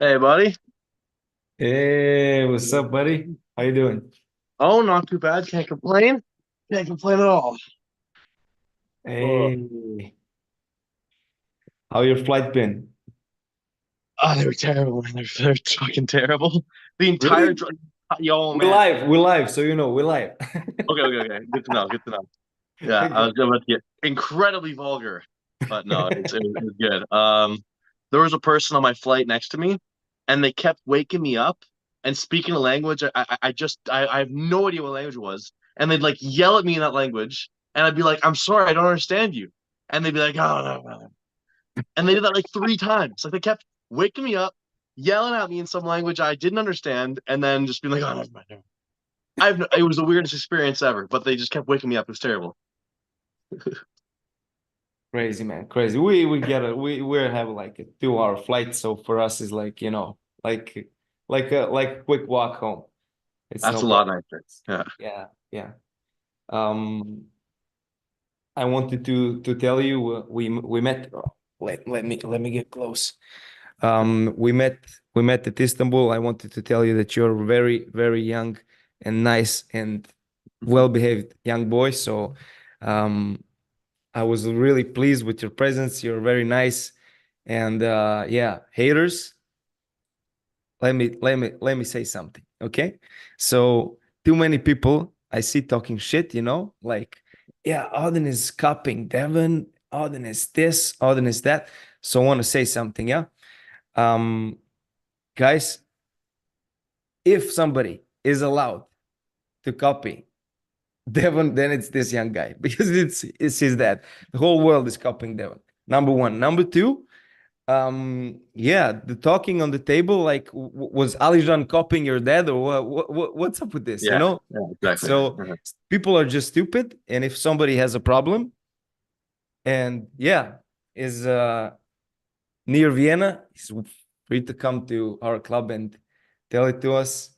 Hey, buddy. Hey, what's up, buddy? How you doing? Oh, not too bad. Can't complain. Can't complain at all. Oh, Hey, how your flight been? they were terrible, man. They're fucking terrible. The entire Really? drive. Yo, We're man. live. We're live, so you know we're live. Okay, okay, okay. Good to know. Good to know. Yeah, I Okay. was about to get incredibly vulgar, but no, it was good. There was a person on my flight next to me, and they kept waking me up and speaking a language. I have no idea what language it was, and they'd like yell at me in that language, and I'd be like, "I'm sorry, I don't understand you," and they'd be like, "Oh no, no, no." And they did that like three times. Like they kept waking me up, yelling at me in some language I didn't understand, and then just being like, "Oh, never mind." Never mind." It was the weirdest experience ever, but they just kept waking me up. It was terrible. Crazy, man, crazy. We get it. We have like a 2 hour flight, so for us is like like a quick walk home. It's That's no a lot problem. nicer. Yeah. Yeah, yeah. Um, I wanted to tell you we met. Let me get close. We met at Istanbul. I wanted to tell you that you're very, very young and nice and well-behaved young boy. So um, I was really pleased with your presence. You're very nice. And yeah, haters, let me say something. Okay. So too many people I see talking shit, like, yeah, Auden is copying Devon, Auden is this, Auden is that. So I want to say something, yeah. Um, guys, if somebody is allowed to copy Devon, then it's this young guy because it's his dad. The whole world is copying Devon. Number one. Number two, yeah, the talking on the table, like, was Alijan copying your dad, or what's up with this? Yeah. Yeah. Exactly. So Uh-huh. people are just stupid, and if somebody has a problem, and yeah, is near Vienna, he's free to come to our club and tell it to us.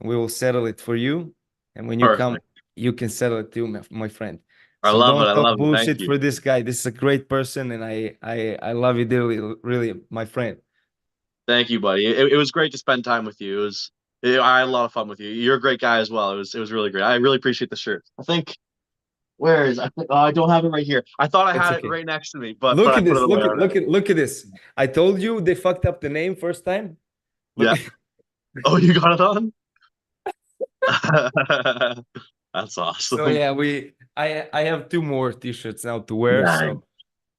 We will settle it for you. And when you come, Perfect. you can settle it too, my friend. I So love it. don't I talk love it. Thank bullshit you. for this guy. This is a great person, and I love you dearly, really, my friend. Thank you, buddy. It was great to spend time with you. I had a lot of fun with you. You're a great guy as well. It was really great. I really appreciate the shirt. I think where is I think, oh, I don't have it right here. I thought I It's had it okay. right next to me, but Look I at put it this. away Look at look already. at look at this. I told you they fucked up the name first time. Look. Yeah. Oh, you got it on? That's So awesome. yeah, I have two more t-shirts now to wear. Nice. So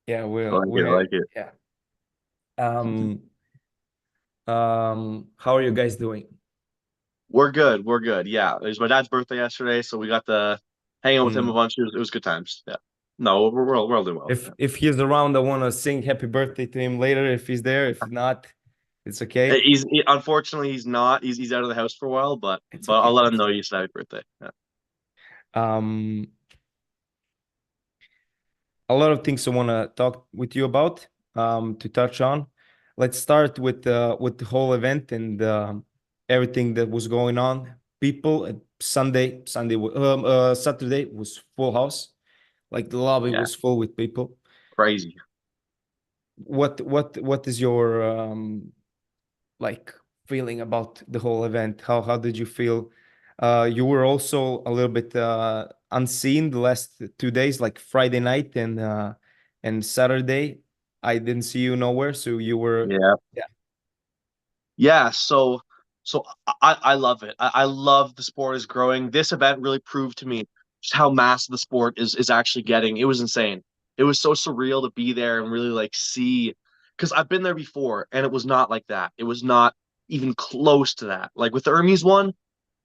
yeah, I like it. I like it. yeah. Um, how are you guys doing? We're good. We're good. Yeah. It was my dad's birthday yesterday, so we got to hang out with him a Mm. bunch. It was good times. Yeah. No, we're all doing well. If Yeah. if he's around, I want to sing happy birthday to him later if he's there. If not, it's okay. Unfortunately he's not. He's out of the house for a while, but It's I'll okay. let him It's know you said happy birthday. Yeah. um a lot of things I want to talk with you about, to touch on. Let's start with the whole event and everything that was going on. People at Saturday was full house. Like the lobby Yeah. was full with people. Crazy. What is your like feeling about the whole event? How did you feel? You were also a little bit unseen the last 2 days, like Friday night and Saturday. I didn't see you nowhere, so you were. Yeah. Yeah. Yeah. So I love it. I love the sport is growing. This event really proved to me just how massive the sport is actually getting. It was insane. It was so surreal to be there and really like see because I've been there before and it was not like that. It was not even close to that. Like with the Hermes one,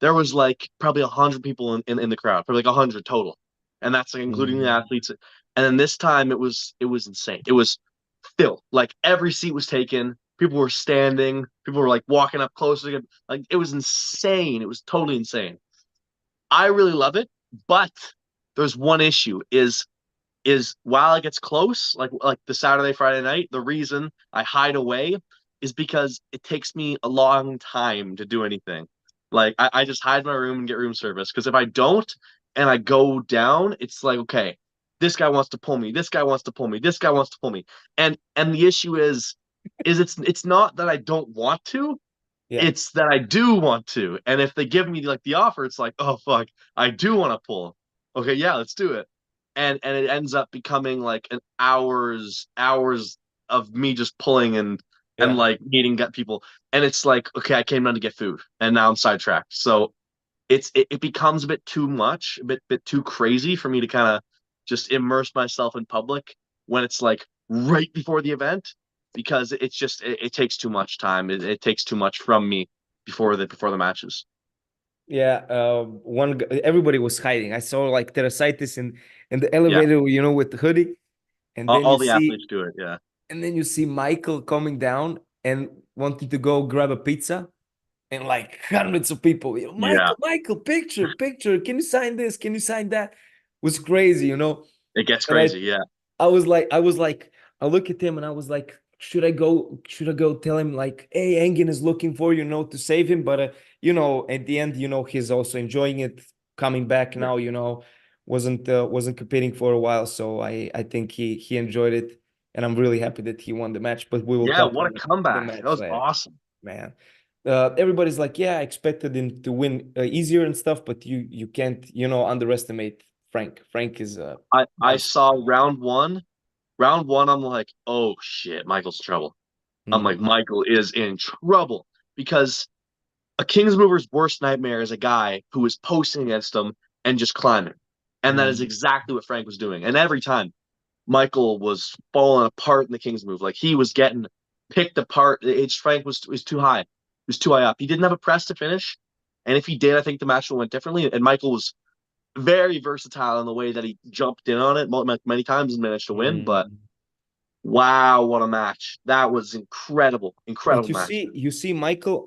there was like probably 100 people in the crowd, probably like 100 total. And that's like including the Mm. athletes. And then this time it was insane. It was filled. Like every seat was taken. People were standing. People were like walking up close. Like it was insane. It was totally insane. I really love it, but there's one issue is while it gets close, like the Saturday, Friday night, the reason I hide away is because it takes me a long time to do anything. Like I just hide in my room and get room service. Because if I don't and I go down, it's like, okay, this guy wants to pull me, this guy wants to pull me, this guy wants to pull me. And the issue is is it's not that I don't want to, Yeah. it's that I do want to. And if they give me like the offer, it's like, oh fuck, I do want to pull. Okay, yeah, let's do it. And it ends up becoming like an hours of me just pulling and Yeah. like meeting gut people. And it's like, okay, I came down to get food and now I'm sidetracked. So it becomes a bit too much, a bit too crazy for me to kind of just immerse myself in public when it's like right before the event, because it's just it takes too much time. It takes too much from me before the matches. Yeah, everybody was hiding. I saw like Terasitis in the Yeah, elevator, with the hoodie, and then all you the see athletes do it. Yeah, Michael coming down and wanting to go grab a pizza, and like hundreds of people. yeah, Michael, picture. Can you sign this? Can you sign that? It was crazy. it gets And crazy. Yeah, I look at him and I was like, should I go tell him like, hey, Engin is looking for to save him, but at the end, he's also enjoying it, coming back yeah, now, wasn't competing for a while, so I think he enjoyed it, and I'm really happy that he won the match. But we will yeah. talk What a about the comeback! That match was later, awesome. man. Everybody's like, yeah, I expected him to win easier and stuff, but you can't underestimate Frank. Frank is a I monster. saw round one. Round one, I'm like, oh shit, Michael's in trouble. I'm like, Mm, Michael is in trouble because a King's Mover's worst nightmare is a guy who is posting against him and just climbing. And that is mm, exactly what Frank was doing. And every time Michael was falling apart in the King's Move, like he was getting picked apart. It's Frank was too high. He was too high up. He didn't have a press to finish. And if he did, I think the match would went differently. And Michael was very versatile in the way that he jumped in on it many times and managed to win. But mm. wow, what a match. That was incredible. But Incredible match. you see, Michael,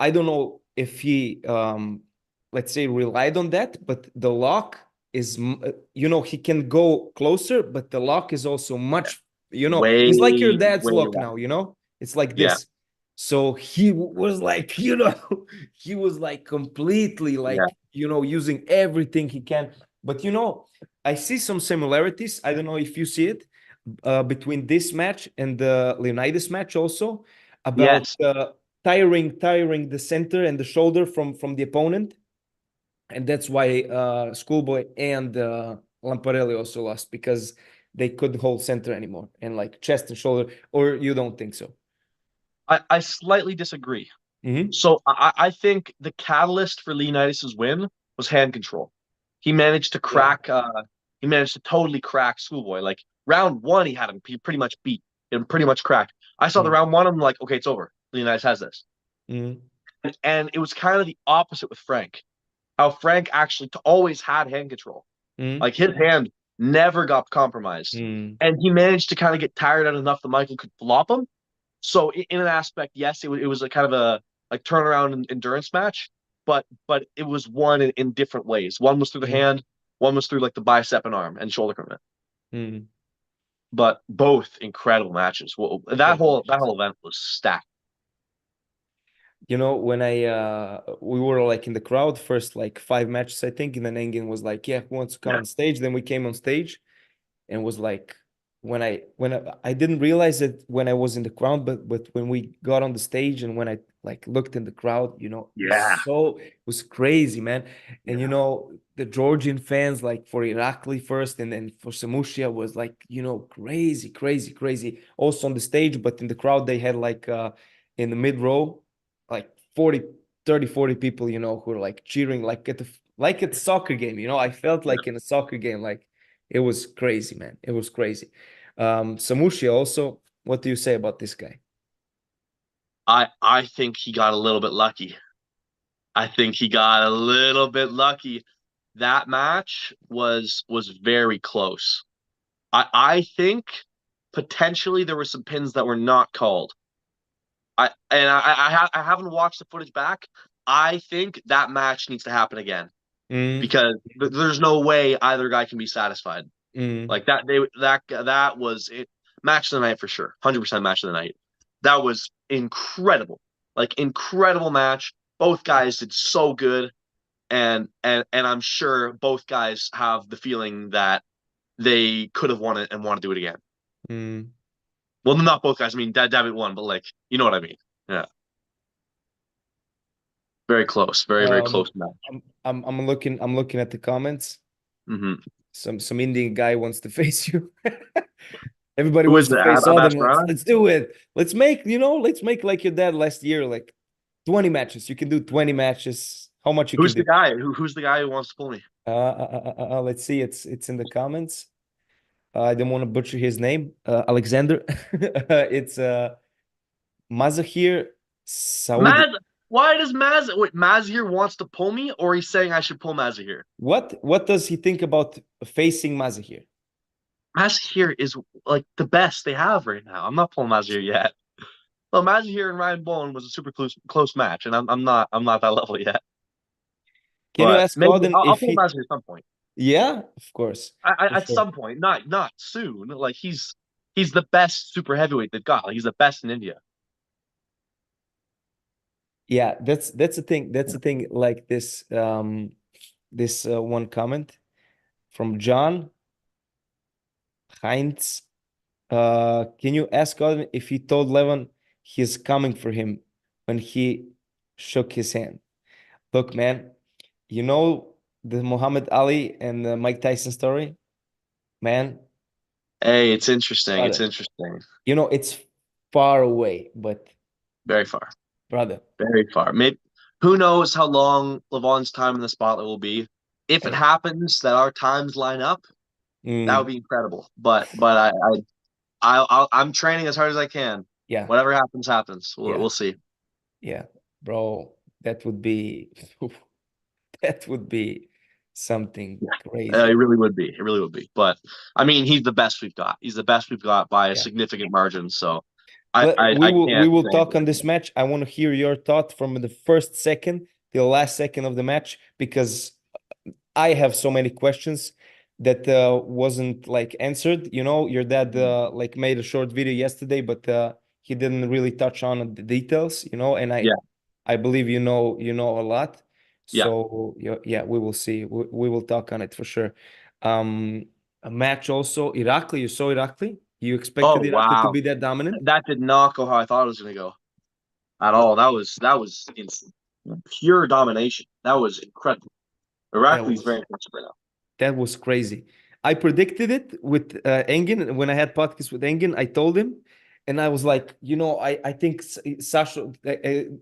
I don't know if he, let's say, relied on that, but the lock is, he can go closer, but the lock is also much, Way, it's like your dad's way lock less. now, it's like Yeah, this. So was like, he was like completely yeah. like, using everything he can. But, I see some similarities. I don't know if you see it, between this match and the Leonidas match also, about Yes. tiring the center and the shoulder from the opponent, and that's why Schoolboy and Lamparelli also lost, because they couldn't hold center anymore and like chest and shoulder. Or you don't think so? I slightly disagree. Mm-hmm. So I think the catalyst for Leonidas's win was hand control. He managed to Yeah. crack. He managed to totally crack Schoolboy. Like round one, he had him. He pretty much beat him, pretty much cracked. I saw the Mm-hmm. round one. I'm like, okay, it's over. Leonidas has this. Mm-hmm. And it was kind of the opposite with Frank. How Frank actually always had hand control. Like his hand never got compromised, Mm-hmm. and he managed to kind of get tired out enough that Michael could flop him. So in an aspect, yes, it was a kind of a like turnaround endurance match, but it was won in different ways. One was through the hand, one was through like the bicep and arm and shoulder commitment. Mm-hmm. But both incredible matches. Well, Yeah. that whole event was stacked. When we were like in the crowd first, like 5 matches, I think, and then Engin was like, yeah, who wants to come Yeah. on stage? Then we came on stage, and was like, when I didn't realize it when I was in the crowd, but when we got on the stage and when I like looked in the crowd, Yeah. it was crazy, man. And Yeah. the Georgian fans, like for Iraqi first, and then for Samushia, was like, crazy, crazy, crazy. Also on the stage, but in the crowd they had like in the mid row, like 40 people, who were like cheering like at a soccer game. I felt like in a soccer game, like it was crazy, man. It was crazy. Samushi also, what do you say about this guy? I think he got a little bit lucky. I think he got a little bit lucky. That match was very close. I think potentially there were some pins that were not called. I haven't watched the footage back. I think that match needs to happen again Mm, because there's no way either guy can be satisfied. mm. Like that was it. Match of the night for sure. 100% match of the night. That was incredible. Like incredible match. Both guys did so good, and I'm sure both guys have the feeling that they could have won it and want to do it again. Mm. Well, not both guys. I mean, David won, but like, you know what I mean? Yeah, very close, very Um, close match. I'm looking at the comments. Hmm. Some Indian guy wants to face you. Everybody Who is wants it? to face Odin. Let's Abasrana? let's do it. Let's make like your dad last year, like 20 matches. You can do 20 matches. How much you can Who's do? the guy? Who's the guy who wants to pull me? Let's see. It's in the comments. I don't want to butcher his name. Alexander. It's Mazahir Saudi. Maz. Why does Maz? Wait, Mazahir wants to pull me, or he's saying I should pull Mazahir? What does he think about facing Mazahir? Mazahir is like the best they have right now. I'm not pulling Mazahir yet. Well, Mazahir and Ryan Bowen was a super close match, and I'm not that level yet. Can you But ask maybe Odin I'll if pull he? Mazahir at some point. Yeah, of course, for At sure. some point, not soon. Like he's the best super heavyweight they've got. Like, he's the best in India. Yeah, that's the thing. That's the thing. Like this one comment from John Heinz. Can you ask Odin if he told Levan he's coming for him when he shook his hand? Look, man, you know the Muhammad Ali and the Mike Tyson story, man. Hey, it's interesting. It's Brother, interesting. you know it's far away, but Very far. brother, Very far. Maybe who knows how long Levon's time in the spotlight will be. If it hey, happens that our times line up, that would mm, be incredible. But I'm training as hard as I can. yeah, Whatever happens, happens. yeah, We'll see. yeah, bro, that would be that would be something It crazy. really would be. It really would be. But I mean, he's the best we've got. He's the best we've got by a Yeah. significant margin. So We I will can't say talk anything. on this match. I want to hear your thought from the first second till the last second of the match because I have so many questions that wasn't like answered. You know, your dad like made a short video yesterday, but he didn't really touch on the details. You know, and Yeah, I believe you know a lot. yeah. So yeah, we will see. We will talk on it for sure. A match also Iraqi. You saw Iraqi. You Oh expected Iraqi to wow, be that dominant? that did not go how I thought it was going to go at all. That was pure domination. That was incredible. That Iraqi is very was impressive right now. that was crazy. I predicted it with Engin when I had podcast with Engin. I told him, and I was like, you know, I think Sasha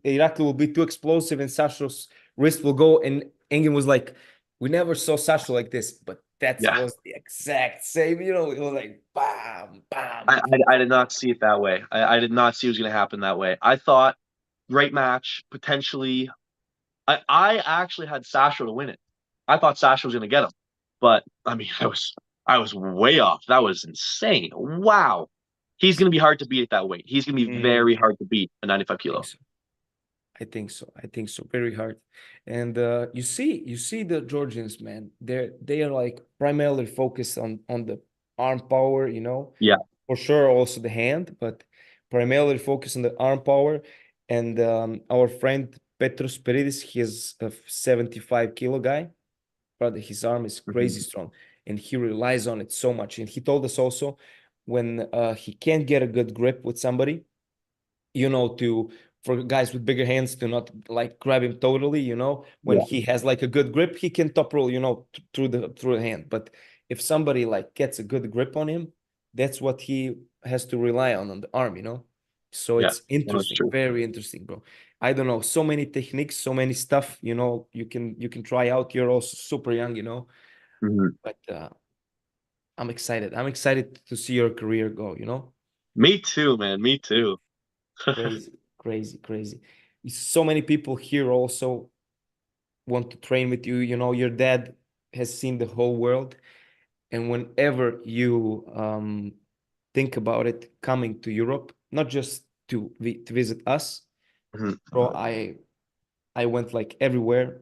Iraqi will be too explosive, and Sasha's wrist will go. And Engin was like, we never saw Sasha like this, but that Yeah, was the exact same. You know, it was like bam, bam. I did not see it that way. I did not see it was going to happen that way. I thought great match potentially. I actually had Sasha to win it. I thought Sasha was going to get him, but I mean, I was way off. That was insane. Wow, he's going to be hard to beat at that weight. He's going to be Mm, very hard to beat at 95 I think kilo. so. I think so. I think so. Very hard. And you see the Georgians, man. They are like primarily focused on the arm power, you know, Yeah. for sure also the hand, but primarily focused on the arm power. And our friend Petros Peridis, he's a 75 kilo guy, but his arm is crazy Mhm. strong, and he relies on it so much. And he told us also when he can't get a good grip with somebody, you know, to for guys with bigger hands to not like grab him totally, you know, when Yeah. he has like a good grip, he can top roll, you know, through the hand. But if somebody like gets a good grip on him, that's what he has to rely on the arm, you know. So Yeah. it's No, it's interesting, true. very interesting, bro. I don't know, so many techniques, so many stuff, you know, you can try out. You're also super young, you know, Mhm. but I'm excited. I'm excited to see your career go, you know. Me too, man. Me too. Crazy, crazy, crazy. So many people here also want to train with you. You know, your dad has seen the whole world. And whenever you think about it, coming to Europe, not just to visit us, Mhm. bro, I went like everywhere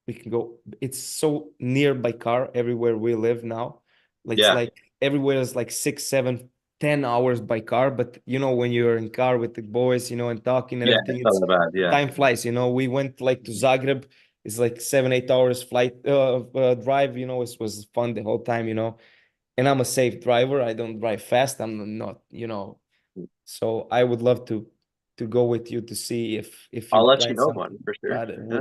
we can go. It's so near by car everywhere we live now. It's Yeah. like everywhere is like 6, 7, 10 hours by car. But you know, when you're in car with the boys, you know, and talking and Yeah. everything, It's not that bad. Yeah. time flies. You know, we went like to Zagreb. It's like 7, 8 hours flight drive. You know, it was fun the whole time. You know, and I'm a safe driver. I don't drive fast. I'm not, you know, So I would love to go with you to see if I'll you let you plan know, buddy, something. for sure. But Yeah.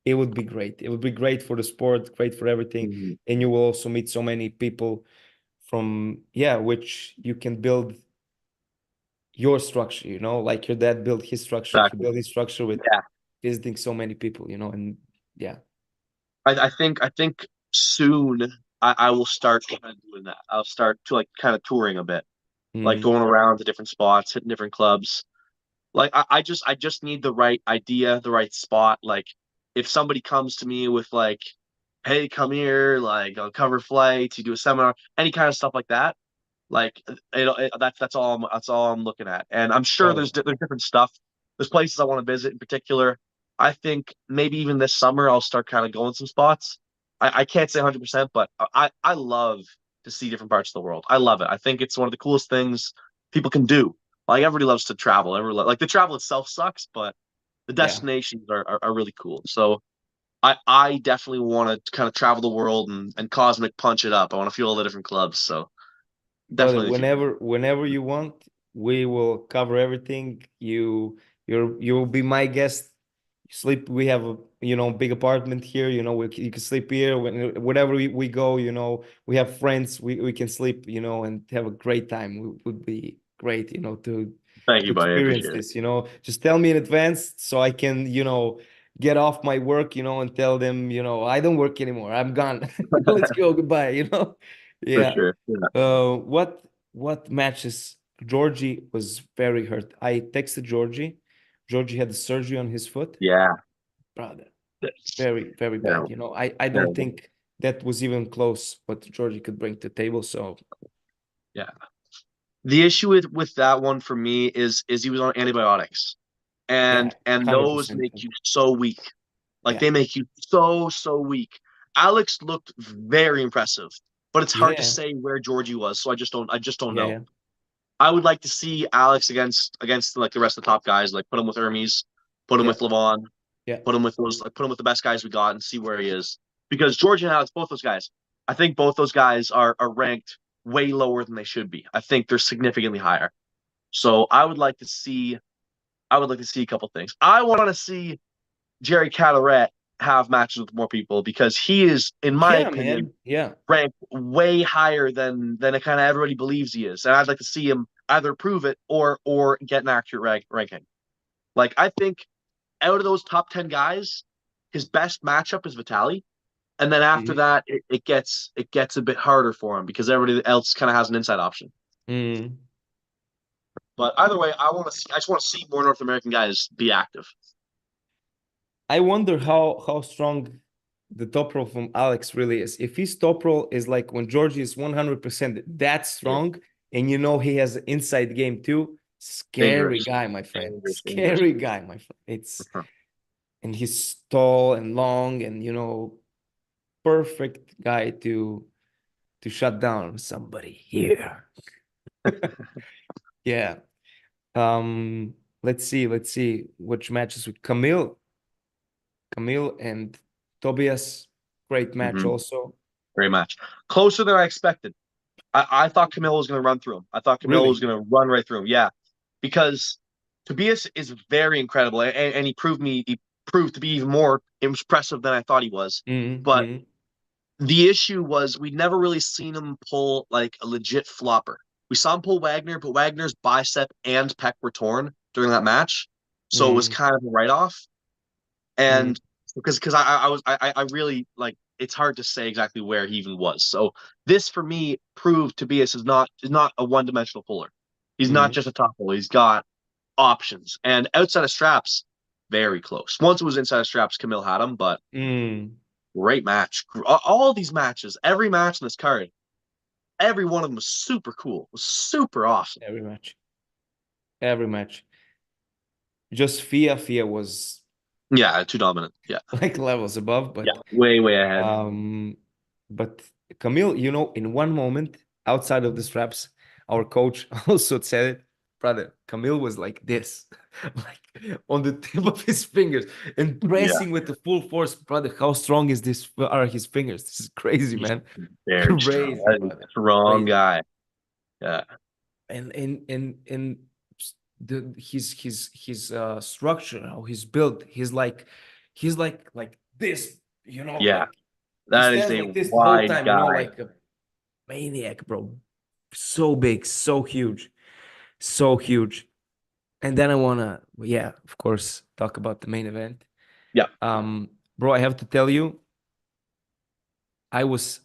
it would be great. It would be great for the sport, great for everything, Mhm. and you will also meet so many people from which you can build your structure. Like your dad built his structure. He Exactly. built his structure with Yeah. visiting so many people. And yeah, I think soon I will start kind of doing that. I'll start to like kind of touring a bit, like mm, going around to different spots, hitting different clubs. Like I just need the right idea, the right spot. Like if somebody comes to me with like, hey, come here, like I'll cover flights, you do a seminar, any kind of stuff like that. Like that's all I'm looking at. And I'm sure brother. there's different stuff. There's places I want to visit in particular. I think maybe even this summer I'll start kind of going some spots. I can't say 100%, but I love to see different parts of the world. I love it. I think it's one of the coolest things people can do. Like everybody loves to travel. Everybody like the travel itself sucks, but the Yeah, destinations are really cool. So I definitely want to kind of travel the world and cosmic punch it up. I want to feel all the different clubs. So brother. definitely in the future. Whenever you want, we will cover everything. You'll be my guest. Sleep. We have a big apartment here. You can sleep here whenever we go. We have friends. We can sleep. And have a great time. Would be great. Thank To you, buddy. I experience appreciate it. this. Just tell me in advance so I can get off my work. And tell them I don't work anymore. I'm gone. Let's go. Goodbye. For Yeah. sure. Yeah. What matches? Georgie was very hurt. I texted Georgie. Georgie had the surgery on his foot. Yeah. Brother, That's very, very bad. terrible. I don't Terrible. think that was even close what Georgie could bring to the table. So Yeah. The issue with that one for me is he was on antibiotics. yeah, And those 100%. make you so weak. Like Yeah. they make you so weak. Alex looked very impressive, but it's hard to Yeah. say where Georgie was, so I just don't Yeah. know. Yeah. I would like to see Alex against like the rest of the top guys, like put him with Hermes, put him Yeah. with Levan, Yeah. put him with the best guys we got and see where he is. Because George and Alex, both those guys, I think both those guys are ranked way lower than they should be. I think they're significantly higher. So I would like to see a couple things. I want to see Jerry Cadorette have matches with more people because he is, in my Yeah, opinion, man. Yeah. ranked way higher than it kind of everybody believes he is. And I'd like to see him either prove it or get an accurate ranking. Like I think out of those top 10 guys, his best matchup is Vitali. And then after Mhm. that, it gets a bit harder for him because everybody else kind of has an inside option. Mm. But either way, I just want to see more North American guys be active. I wonder how strong the top roll from Alex really is. If his top roll is like when Georgie is 100% that Yeah. strong, and he has an inside game too, scary Dangerous. guy, my friend. Dangerous, dangerous. Scary guy, my friend. And he's tall and long and perfect guy to shut down somebody here. Yeah. Um, let's see which matches with Camille and Tobias. Great match Mm-hmm. also. Great match. Closer than I expected. I thought Camille was going to run through him. I thought Camille was Really? going to run right through him. Yeah, because Tobias is very incredible, and he proved to be even more impressive than I thought he was. But Mm-hmm. the issue was we'd never really seen him pull like a legit flopper. We saw him pull Wagner, but Wagner's bicep and pec were torn during that match, so it was Mm-hmm. kind of a write off. Mm-hmm. And because I really like it's hard to say exactly where he even was. So this for me proved Tobias is not a one dimensional puller. He's not Mm-hmm. just a top puller. He's got options and outside of straps, very close. Once it was inside of straps, Camille had him, but Mm. great match. All these matches, every match in this card, every one of them was super cool. Was super awesome. Every match. Every match. Just Fia was Yeah, too dominant. Yeah, like levels above, yeah, way ahead. um but Camille, in one moment outside of the straps, our coach also said it, brother. Camille was like this, like on the tip of his fingers and Yeah, pressing with the full force, brother. How strong are his fingers? This is crazy, he's man. very strong. Crazy, brother. Strong Crazy, guy. Yeah. and his structure, how he's built, he's like this, Yeah, like he that is stands a like this the whole wide time, guy. like a maniac, bro. So big, so huge, so huge. And then I wanna, yeah, of course, talk about the main event. Yeah. Bro, I have to tell you, I was,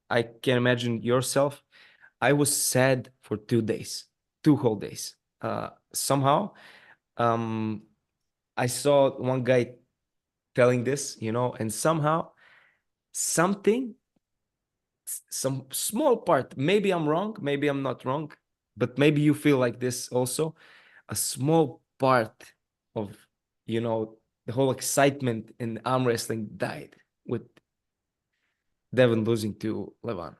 I can imagine yourself. I was sad for 2 days, 2 whole days. Somehow, um, I saw one guy telling this, and somehow something, some small part, maybe I'm wrong, maybe I'm not wrong, but maybe you feel like this also. A small part of, the whole excitement in arm wrestling died with Devon losing to Levan.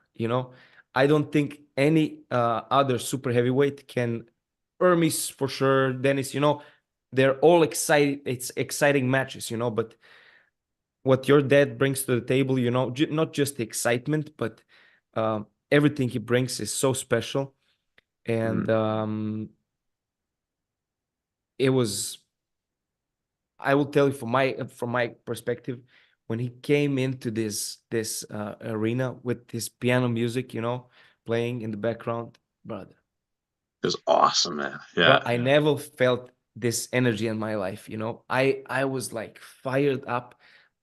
I don't think any other super heavyweight can. Hermes for sure, Dennis. They're all excited. It's exciting matches, but what your dad brings to the table, not just the excitement, but everything he brings is so special. And it was. I will tell you from my perspective, when he came into this arena with his piano music, playing in the background, brother. It was awesome, man. Bro, Yeah. I never felt this energy in my life. I was like fired up,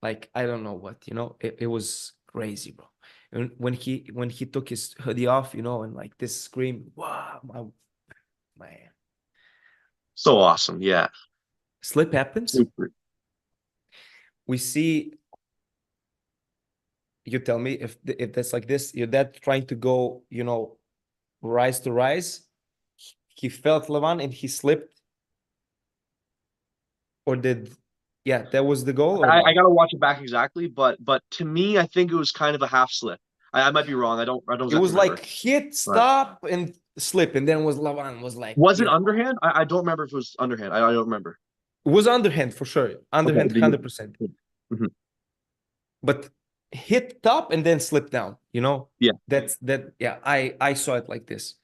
like I don't know what. It was crazy, bro. And when he took his hoodie off, and like this scream, wow, man. So awesome. Yeah. Slip happens. Super. We see. You tell me if that's like this. Your dad trying to go, rise to rise. He felt Levan and he slipped, or did? Yeah, that was the goal, or I no? gotta watch it back exactly, but to me, I think it was kind of a half slip. I might be wrong. I don't It exactly was remember. like hit, But stop, and slip, and then was Levan was like, was it underhand? I don't remember if it was underhand. I don't remember. it was underhand for sure, Okay. underhand 100%. Mhm. But hit top and then slip down. Yeah. That's that. Yeah, I saw it like this.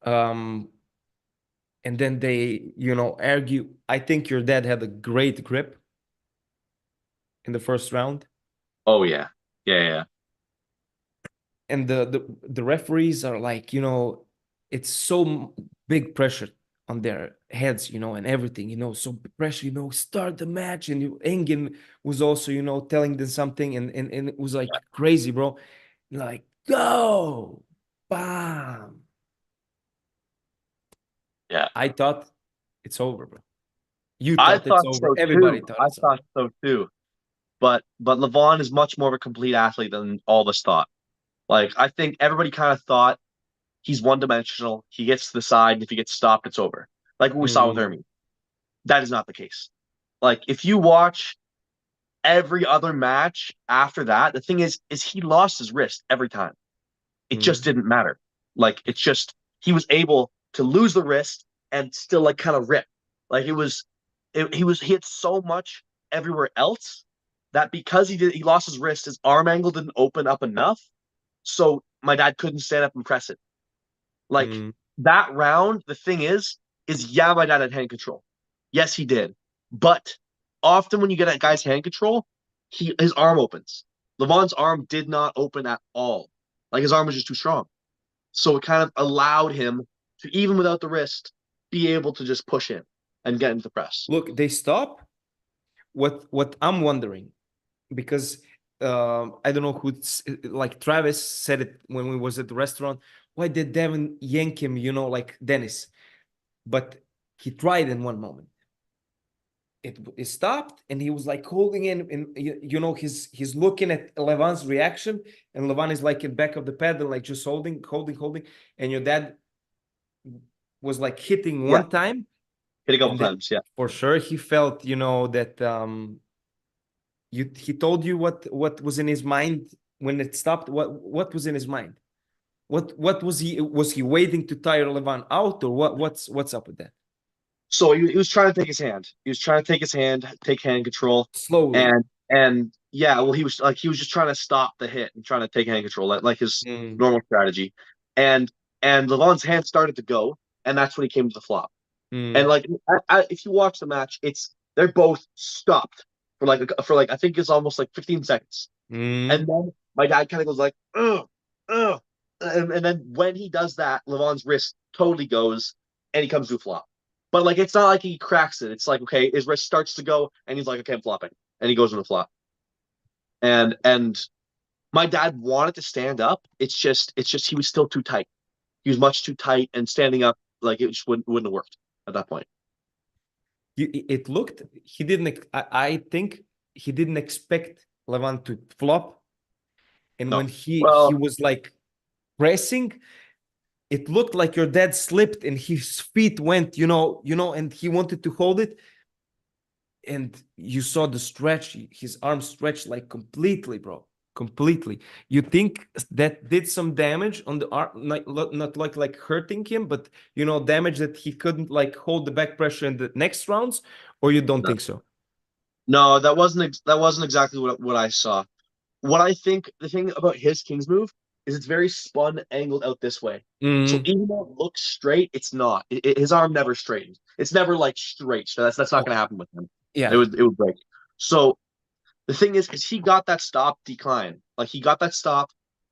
Um, and then they, argue. I think your dad had a great grip in the first round. Oh yeah. Yeah. And the referees are like, it's so big pressure on their heads, and everything, so pressure, start the match. And Engin was also, telling them something, and it was like crazy, bro. Like, go, bam. Yeah. I thought it's over, bro. You I thought it's thought over. so Everybody too. thought I it's over. thought so too. But Levon is much more of a complete athlete than all of us thought. Like I think everybody kind of thought he's one dimensional. He gets to the side, and if he gets stopped, it's over. Like what we saw with Mm, Hermes. That is not the case. Like if you watch every other match after that, the thing is he lost his wrist every time. It just mm, didn't matter. Like it's just he was able to lose the wrist and still like kind of rip. Like he had so much everywhere else that because he lost his wrist, his arm angle didn't open up enough. So my dad couldn't stand up and press it. Like mm, that round, the thing is yeah, my dad had hand control. Yes, he did. But often when you get that guy's hand control, his arm opens. Levon's arm did not open at all. Like his arm was just too strong. So it kind of allowed him to, even without the wrist, be able to just push in and get into the press. Look, they stop. What I'm wondering, because I don't know who, like Travis said it when we was at the restaurant. Why did Devon yank him? Like Dennis, but he tried in one moment. It stopped, and he was like holding in, and he's looking at Levan's reaction, and Levan is like in back of the pedal, like just holding, and your dad was like hitting Yeah, one time, hit a couple and then times. Yeah. for sure he felt, that he told you what was in his mind when it stopped. What was in his mind? What was he waiting to tire Levan out, or what's up with that? So he was trying to take his hand. He was trying to take his hand, take hand control, Slowly. and yeah, well, he was just trying to stop the hit and trying to take hand control, like his Mm, normal strategy. And and Levan's hand started to go, and that's when he came to the flop. And Mm, like, if you watch the match, they're both stopped for like I think it's almost like 15 seconds, and mm. then my dad kind of goes like, ugh, ugh, and then when he does that, Levan's wrist totally goes, and he comes to a flop. But like, it's not like he cracks it. It's like, okay, his wrist starts to go, and he's like, okay, I'm flopping, and he goes in the flop. And my dad wanted to stand up. It's just he was still too tight. He was much too tight, and standing up, like, it just wouldn't have worked at that point. It looked, he didn't, I think he didn't expect Levan to flop. And when No. he Well, was like pressing, it looked like your dad slipped and his feet went, and he wanted to hold it. And you saw the stretch, his arm stretched like completely, bro. Completely. You think that did some damage on the arm, not like hurting him, but damage that he couldn't like hold the back pressure in the next rounds, or you don't no, think so? no, that wasn't exactly what I saw. What I think the thing about his King's move is it's very spun, angled out this way. So Mm, even though it looks straight, it's not. His arm never straightens. It's never like straight. So that's not going to okay. happen with him. Yeah. It would break. So the thing is he got that stop decline. Like he got that stop,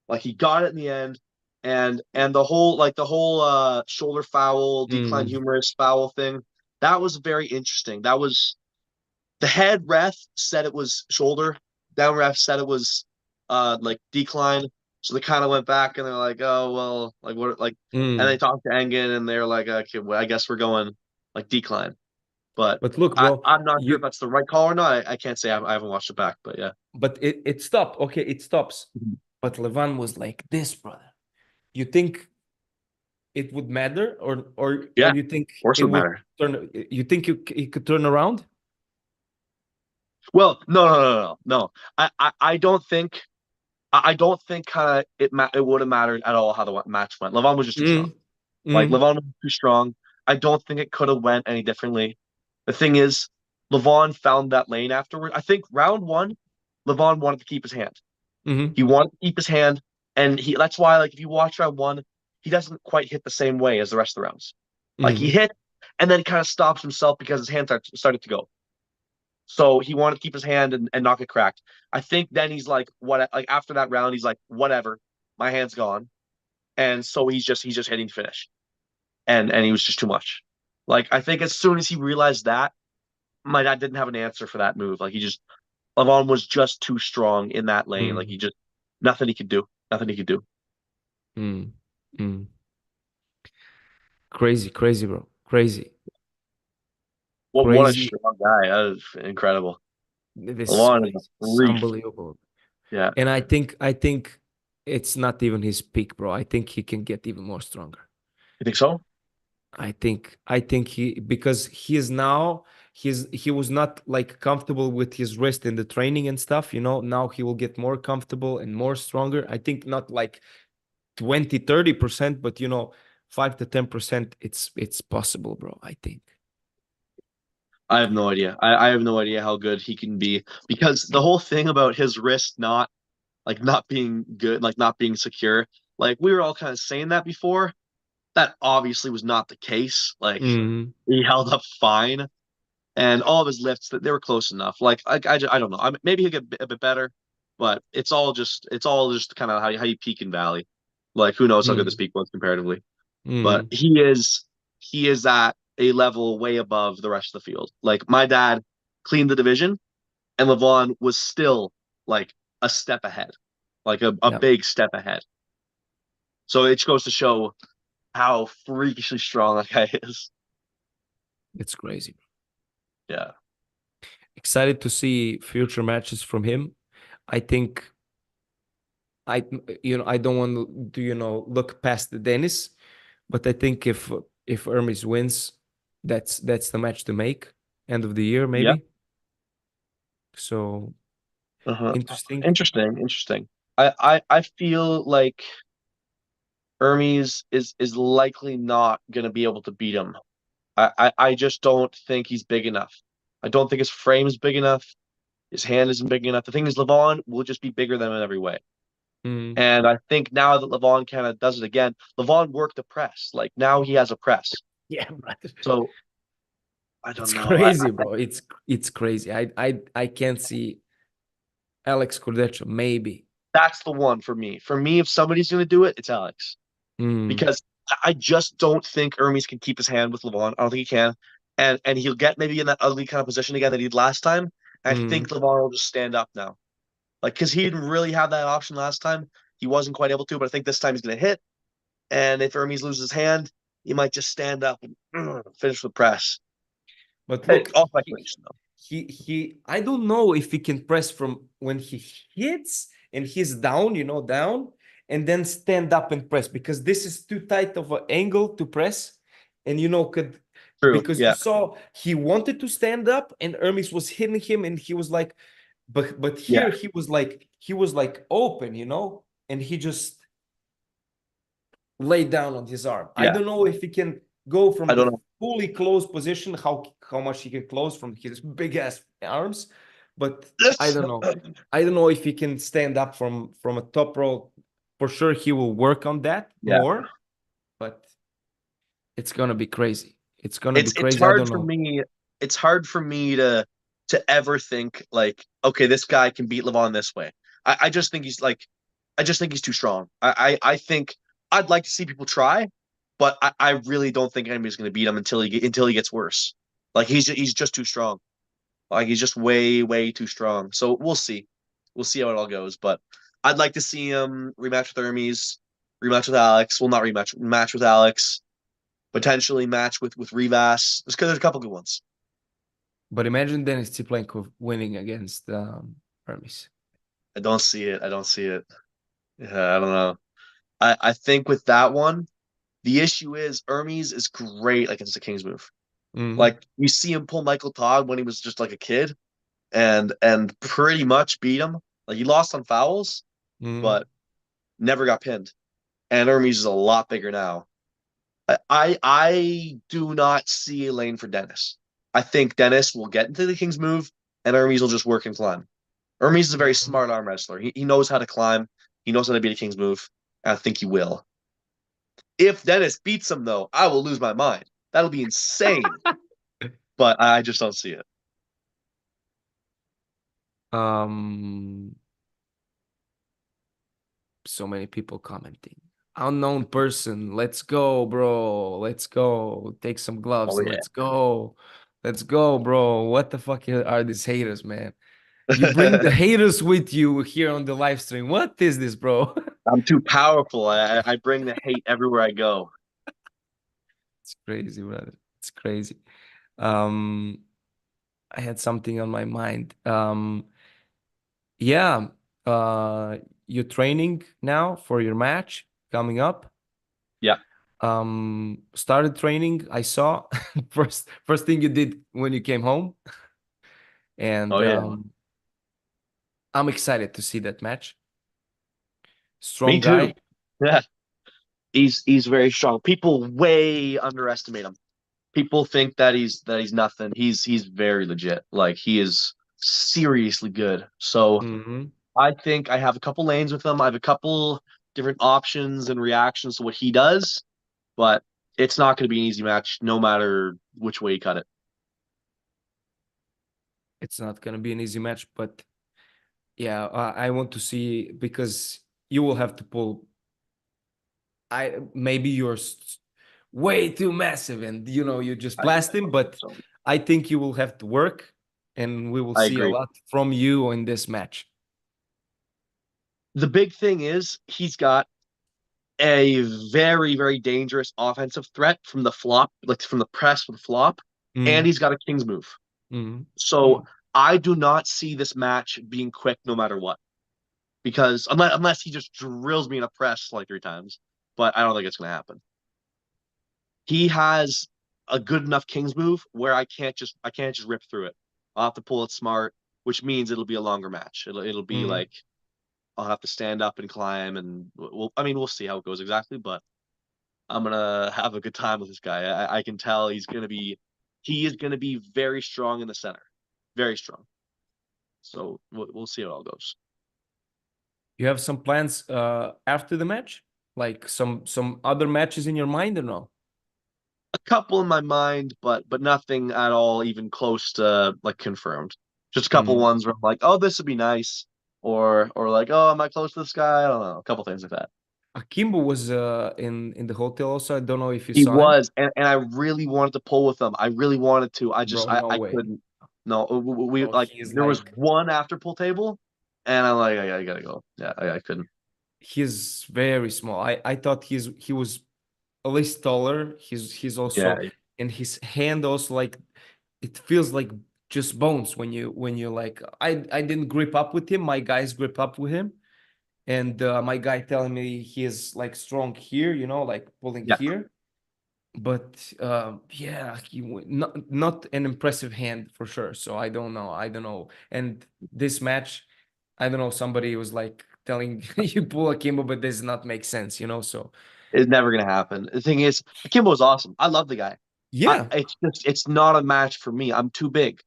like he got it in the end, and the whole shoulder foul, decline Mm, humerus foul thing, that was very interesting. That was the head ref said it was shoulder, down ref said it was like decline. So they kind of went back and they're like, oh well, like what like, and they mm. talked to Engen and they're like, okay, well, I guess we're going like decline. But But look, bro, I'm not sure if you that's the right call or not. I can't say I haven't watched it back, but yeah. but it stopped. Okay, it stops. Mhm. But Levan was like this, brother. You think it would matter, or Yeah, you of think course it it would would matter. turn? You think you could turn around? Well, no. I don't think I don't think it would have mattered at all how the match went. Levan was just too strong. Mm, Like mm, Levan was too strong. I don't think it could have went any differently. The thing is, Levan found that lane afterward. I think round one, Levan wanted to keep his hand. mm, He wanted to keep his hand, and that's why like if you watch round one, he doesn't quite hit the same way as the rest of the rounds. Like he mm, hit and then kind of stops himself because his hand started to go. So he wanted to keep his hand and not get cracked. I think then he's like, what? Like after that round, he's like, whatever, my hand's gone, and so he's just hitting finish, and he was just too much. Like I think as soon as he realized that, my dad didn't have an answer for that move. Like Levan was just too strong in that lane. Like mm, nothing he could do, nothing he could do. mm, mm. Crazy, crazy, bro. Crazy, What a crazy. strong guy! That is incredible. This is Levan is a crazy. It's freak. unbelievable. Yeah, And I think it's not even his peak, bro. I think he can get even more stronger. you think so? I think he, because he is now, he was not like comfortable with his wrist in the training and stuff, now he will get more comfortable and more stronger. I think not like 20-30%, but 5 to 10%, it's possible, bro, I think. I have no idea. I have no idea how good he can be because the whole thing about his wrist not being good, like not being secure, like we were all kind of saying that before. That obviously was not the case. Like Hmm. he held up fine, and all of his lifts that they were close enough. I don't know. Maybe he'll get a bit better, but it's all just kind of how you peak and valley. Like who knows how good this Hmm. peak was comparatively, but Hmm. he is at a level way above the rest of the field. Like my dad cleaned the division, and Levan was still like a step ahead, like a Yeah, big step ahead. So it goes to show how freakishly strong that guy is. it's crazy. Yeah. Excited to see future matches from him. I think I I don't want to look past the Dennis, but I think if Hermes wins, that's the match to make, end of the year Yeah. maybe. So Uh-huh. interesting. Interesting. I feel like Hermes is likely not going to be able to beat him. I just don't think he's big enough. I don't think his frame is big enough. His hand isn't big enough. The thing is, Levan will just be bigger than him in every way. Mm. And I think now that Levan kind of does it again, Levan worked the press. Like now he has a press. Yeah, brother. So I It's don't know. crazy, bro. It's crazy. I can't see Alex Cordecho, maybe. That's the one for me. For me, if somebody's going to do it, it's Alex. Mm, Because I just don't think Hermes can keep his hand with Levan. I don't think he can. And he'll get maybe in that ugly kind of position again that he did last time. And I think mm. Levan will just stand up now. Like, because he didn't really have that option last time. He wasn't quite able to, but I think this time he's going to hit. And if Hermes loses his hand, he might just stand up and finish the press. But Hey, look, all speculation, though. I don't know if he can press from when he hits and he's down, down, and then stand up and press, because this is too tight of an angle to press. And True. because you Yeah. saw he wanted to stand up and Hermes was hitting him and he was like, but Yeah. here he was like open, and he just laid down on his arm. I Yeah. don't know if he can go from I the don't know. fully closed position, how much he can close from his big ass arms, but I don't know. I don't know if he can stand up from a top row. For sure, he will work on that Yeah. more, but it's gonna be crazy. It's gonna be It's crazy. I hard don't for know. me. It's hard for me to ever think like, okay, this guy can beat Levon this way. I just think he's like, I just think he's too strong. I think I'd like to see people try, but I really don't think anybody's going to beat him until he gets worse. Like he's just too strong. Like he's just way too strong. So we'll see. We'll see how it all goes. But I'd like to see him rematch with Hermes, rematch with Alex. Well, not rematch, match with Alex, potentially match with Rivas. There's a couple good ones. But imagine Dennis Tsiplenko winning against Hermes. I don't see it. I don't see it. Yeah, I don't know. I think with that one, the issue is Hermes is great like it's a king's move. Mm-hmm. Like you see him pull Michael Todd when he was just like a kid and pretty much beat him. Like he lost on fouls, Mm-hmm. but never got pinned. And Hermes is a lot bigger now. I do not see a lane for Dennis. I think Dennis will get into the king's move and Hermes will just work and climb. Hermes is a very smart arm wrestler. He knows how to climb. He knows how to beat a king's move. And I think he will. If Dennis beats him, though, I will lose my mind. That'll be insane. But I just don't see it. Um, so many people commenting. Unknown person, let's go, bro. Let's go. Take some gloves Oh and yeah. let's go. Let's go, bro. What the fuck are these haters, man? You bring the haters with you here on the live stream. What is this, bro? I'm too powerful. I bring the hate everywhere I go. It's crazy, brother. It's crazy. Um, I had something on my mind. Yeah, uh, you're training now for your match coming up. Yeah. Started training. I saw first thing you did when you came home, and Oh yeah. I'm excited to see that match. Me Strong too. guy. Yeah. He's very strong. People way underestimate him. People think that he's nothing. He's very legit. Like he is seriously good. So Hmm. I think I have a couple lanes with him. I have a couple different options and reactions to what he does, but it's not going to be an easy match no matter which way you cut it. It's not gonna be an easy match, but yeah, I want to see, because you will have to pull. I maybe you're way too massive, and you just I blast him, but so I think you will have to work, and we will I see a agree. lot from you in this match. The big thing is he's got a very dangerous offensive threat from the flop, like from the press with flop, and Mm, he's got a king's move. mm, So I do not see this match being quick no matter what. Because unless he just drills me in a press like 3 times, but I don't think it's going to happen. He has a good enough Kings move where I can't just rip through it. I'll have to pull it smart, which means it'll be a longer match. It'll be mm. like I'll have to stand up and climb, and we'll see how it goes exactly, but I'm gonna have a good time with this guy. I can tell he is gonna be very strong in the center, very strong. So we'll see how it all goes. You have some plans after the match? Like some other matches in your mind or no? A couple in my mind, but nothing at all even close to like confirmed. Just a couple Mm. ones where I'm like, oh, this would be nice, or like, oh, am I close to this guy? I don't know. A couple things like that. Akimbo was in the hotel also. I don't know if you He saw him. was, and I really wanted to pull with him. I really wanted to. Bro, no I way. couldn't. No, we Bro, like he is there was like one after pull table, and I'm like, I gotta go. Yeah, I couldn't. he's very small. I thought he was at least taller. He's Yeah, also, and his hand also like it feels like just bones when you like I didn't grip up with him. My guys grip up with him, and my guy telling me he is like strong here, you know, like pulling yeah. here. But yeah, not an impressive hand for sure. So I don't know. And this match, I don't know. Somebody was like telling you pull a Kimbo, but does not make sense, you know. So It's never gonna happen. The thing is, Kimbo's awesome. I love the guy. yeah. It's just it's not a match for me. I'm too big.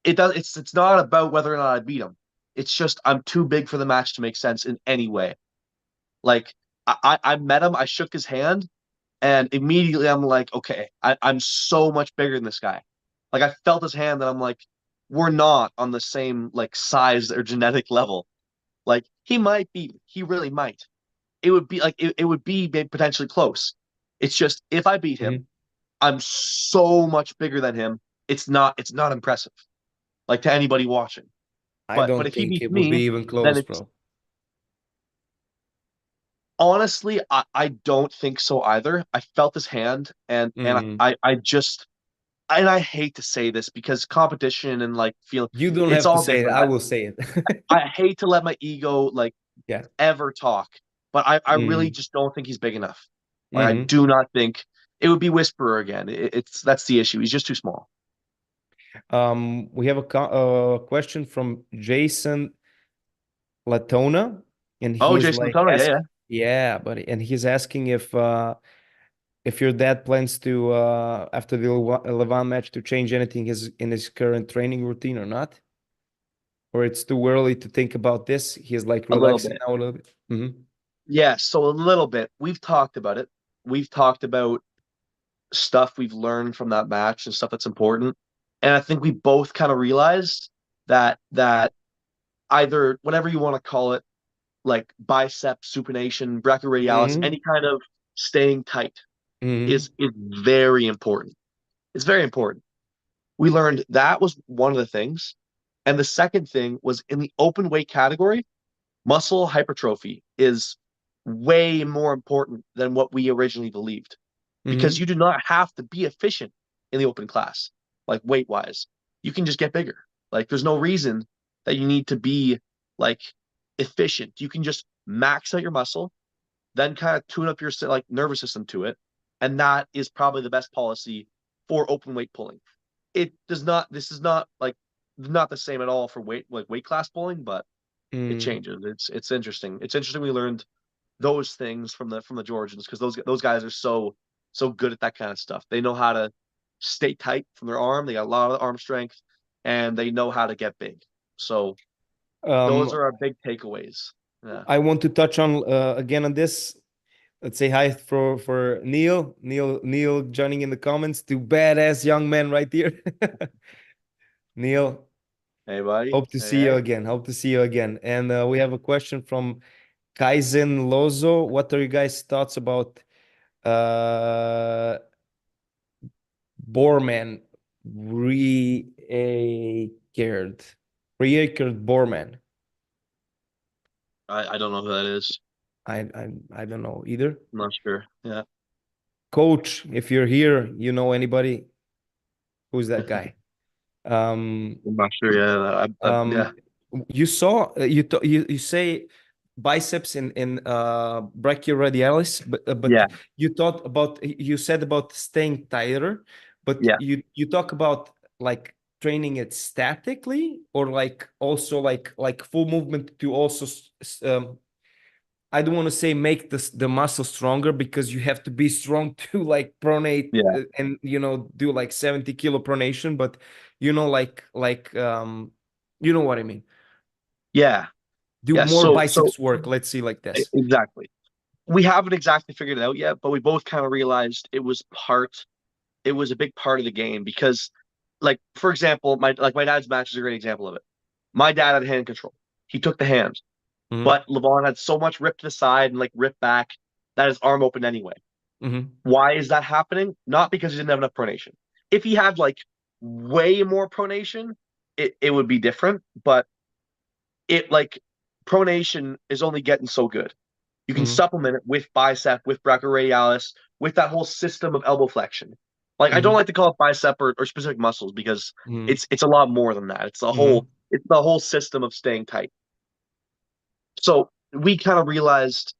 It's not about whether or not I beat him. It's just I'm too big for the match to make sense in any way. Like I met him, I shook his hand, and immediately I'm like, okay, I'm so much bigger than this guy. Like I felt his hand and I'm like, we're not on the same like size or genetic level. Like he might be, he really might. It would be like it would be potentially close. It's just if I beat him, Mhm. I'm so much bigger than him. It's not impressive, like to anybody watching. I But don't if he think beats it would me, be even then close, it's bro. honestly, I don't think so either. I felt his hand and Mhm. I just and I hate to say this because competition and like feel You don't it's have to all say it. different. I will say it. I hate to let my ego like Yeah. ever talk, but I really Mm. just don't think he's big enough. Like I Hmm. do not think it would be Whisperer again. It's that's the issue. He's just too small. We have a question from Jason Latona, and Oh, he's Jason like Latona, yeah, ask, yeah. yeah, buddy, and he's asking if your dad plans to after the Levan match to change anything in his current training routine or not, or it's too early to think about this. He's like A little relaxing bit. now a little bit. Yeah, so a little bit. We've talked about it. We've talked about stuff we've learned from that match and stuff that's important. And I think we both kind of realized that either whatever you want to call it, like bicep supination, brachialis, Hmm. any kind of staying tight Hmm. is very important. It's very important. We learned that was one of the things. And the second thing was in the open weight category, muscle hypertrophy is way more important than what we originally believed because Hmm. you do not have to be efficient in the open class, like weight wise. You can just get bigger. Like there's no reason that you need to be like efficient. You can just max out your muscle, then kind of tune up your like nervous system to it, and that is probably the best policy for open weight pulling. It does not. This is not like not the same at all for weight class pulling, but it Hmm. changes. It's interesting. It's interesting we learned those things from the Georgians because those guys are so good at that kind of stuff. They know how to stay tight from their arm. They got a lot of arm strength, and they know how to get big. So those Um, are our big takeaways. Yeah. I want to touch on again on this. Let's say hi for Neil joining in the comments. Two badass young men right here. Neil, Hey, buddy. hope to Hey, see you hey. again. Hope to see you again. And we have a question from Kaizen Lozo. What are you guys' thoughts about uh Borman Reekerd? Reekerd Borman. I don't know who that is. I don't know either. I'm not sure. Yeah. Coach, if you're here, you know anybody, who's that guy? Um, I'm not sure. Yeah. Yeah. um, you saw you say biceps in brachioradialis, but Yeah. you thought about you said about staying tighter, but Yeah. you talk about like training it statically or like also like full movement to also I don't want to say make the muscle stronger because you have to be strong to like pronate Yeah. and you know do like 70 kilo pronation, but you know like you know what I mean. Yeah. do Yeah, more so biceps work. Let's see like this. exactly. We haven't exactly figured it out yet, but we both kind of realized it was a big part of the game because, like, for example, my dad's match is a great example of it. My dad had hand control. He took the hand, Mm-hmm. but Levan had so much rip to the side and like rip back that his arm opened anyway. Mm-hmm. Why is that happening? Not because he didn't have enough pronation. If he had like way more pronation, it would be different. But it like pronation is only getting so good. You can Mm-hmm. supplement it with bicep, with brachialis, with that whole system of elbow flexion. Like I don't Mm-hmm. like to call it bicep or specific muscles because Mm-hmm. it's a lot more than that. Mm-hmm. It's the whole system of staying tight. So we kind of realized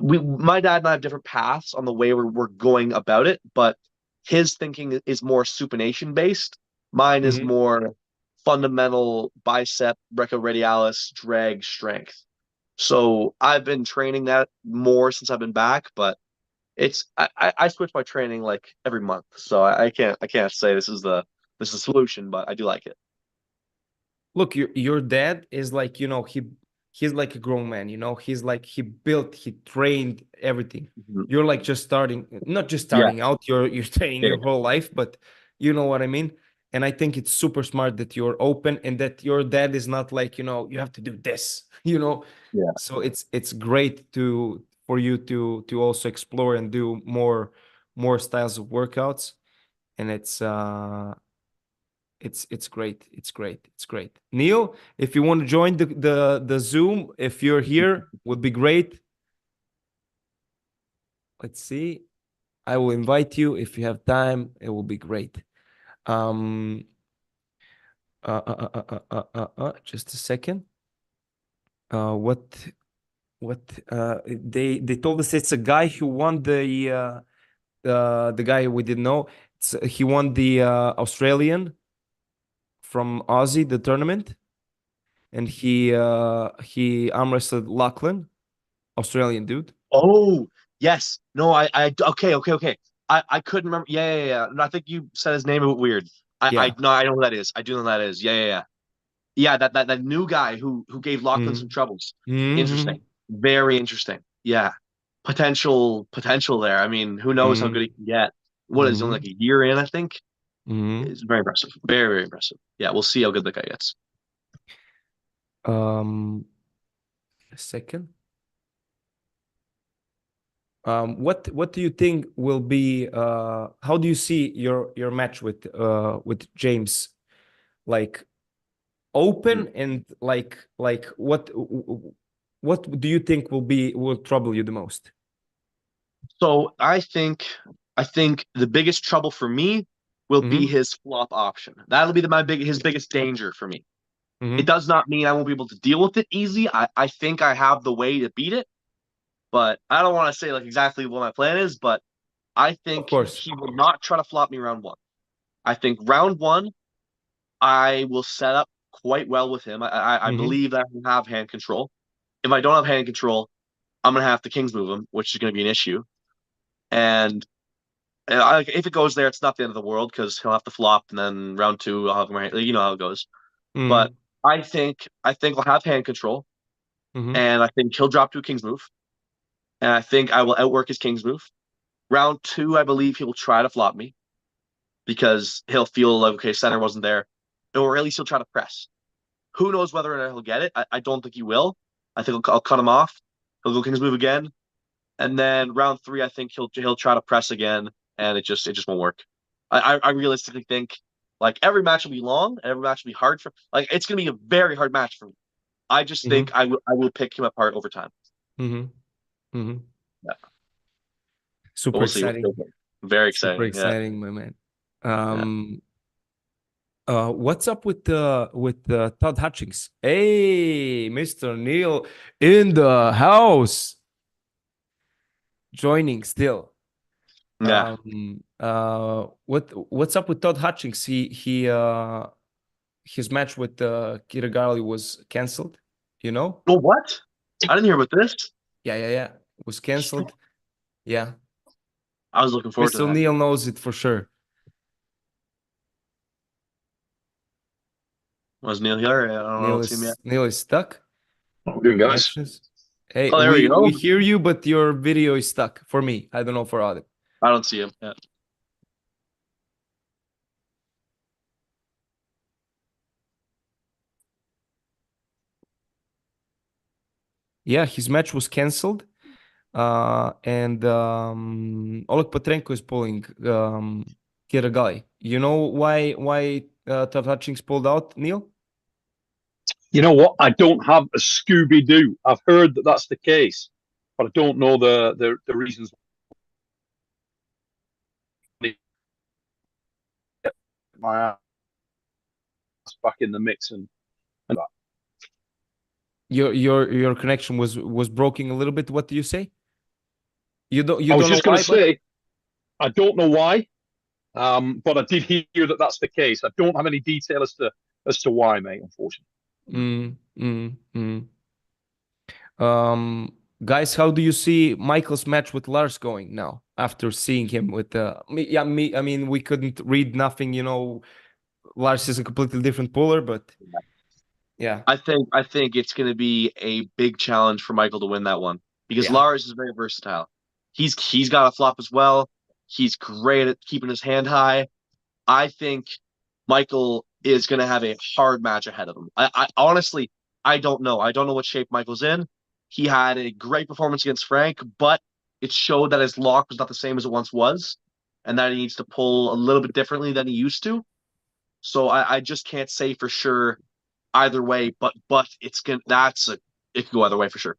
we my dad and I have different paths on the way we're going about it, but his thinking is more supination based. Mine is Mm-hmm. more fundamental bicep, brachioradialis, drag strength. So I've been training that more since I've been back, but I switch my training like every month. So I can't say this is the solution, but I do like it. Look, your dad is like, he's like a grown man, he's like, he trained everything. Mhm. You're like just starting, not just Yeah, starting out, you're training yeah, your whole life, but you know what I mean. And I think it's super smart that you're open and that your dad is not like, you have to do this, yeah. so it's great for you to also explore and do more styles of workouts. And it's great. It's great. It's great. Neil, if you want to join the Zoom, if you're here, would be great. Let's see. I will invite you if you have time. It will be great. Um, just a second. What they told us it's a guy who won the guy we didn't know. He won the Australian from Aussie, the tournament, and he arm wrestled Lachlan, Australian dude. Oh, yes. No, okay. I couldn't remember. Yeah. No, I think you said his name a bit weird. Yeah. No, I know who that is. I do know who that is. Yeah. Yeah, that new guy who gave Lachlan some Mm-hmm. troubles. Mm-hmm. Interesting. Very interesting. Yeah. Potential there. I mean, who knows how good he can get. What is he only Mm-hmm. like a year in, I think? Mm-hmm. It's very impressive. Very impressive. Yeah, we'll see how good that guy gets. Um, a second. What do you think will be how do you see your match with James? Like Hmm. open and like what do you think will trouble you the most? So I think the biggest trouble for me will be Mm-hmm. his flop option. That'll be his biggest danger for me. It Mm-hmm. does not mean I won't be able to deal with it easy. I think I have the way to beat it, but I don't want to say like exactly what my plan is, but I Of think course. he will not try to flop me round one. I think round one, I will set up quite well with him. I Mm-hmm. believe that I can have hand control. If I don't have hand control, I'm gonna have to kings move him, which is gonna be an issue. And if it goes there, it's not the end of the world because he'll have to flop, and then round two, I'll have my, you know how it goes. But Mm-hmm. I think I'll have hand control, Mm-hmm. and I think he'll drop to a king's move, and I think I will outwork his king's move. Round two, I believe he will try to flop me because he'll feel like okay, center wasn't there, or at least he'll try to press. Who knows whether or not he'll get it? I don't think he will. I think I'll cut him off. He'll go king's move again, and then round three, I think he'll try to press again, and it just won't work. I realistically think like every match will be long, and every match will be hard for like it's gonna be a very hard match for me. I just think Mm-hmm. I will pick him apart over time. Mm-hmm. Mm-hmm. Yeah, but Super we'll see. exciting. Very Super exciting. Yeah, exciting, my man. yeah, Um, what's up with Todd Hutchings? Hey, Mr. Neil in the house, joining still. yeah. What's up with Todd Hutchings? His match with Kirigali was canceled. You know? Well, what? I didn't hear about this. Yeah. It was canceled. Yeah, I was looking forward to Mr. that. Neil knows it for sure. Was Neil here? I don't know. Team yet. Neil is stuck. What are we doing, guys? Connections. Hey, Oh, there we go. we hear you, but your video is stuck for me. I don't know for Auden. I don't see him. Yeah. Yeah, his match was canceled. And Oleg Petrenko is pulling Kiragai. You know why Todd Hutchings pulled out, Neil? You know what? I don't have a Scooby Doo. I've heard that that's the case, but I don't know the reasons. My ass back in the mix and that. Your connection was broken a little bit. What do you say? You don't I was know just going why, to say, I don't know why, but I did hear that that's the case. I don't have any detail as to why, mate. Unfortunately. Guys, how do you see Michael's match with Lars going now after seeing him with I mean, we couldn't read nothing, you know. Lars is a completely different puller, but yeah. I think it's going to be a big challenge for Michael to win that one because Yeah. Lars is very versatile. He's got a flop as well. He's great at keeping his hand high. I think Michael is going to have a hard match ahead of him. I honestly, I don't know. I don't know what shape Michael's in. He had a great performance against Frank, but it showed that his lock was not the same as it once was, and that he needs to pull a little bit differently than he used to. So I just can't say for sure either way, but it could go either way for sure.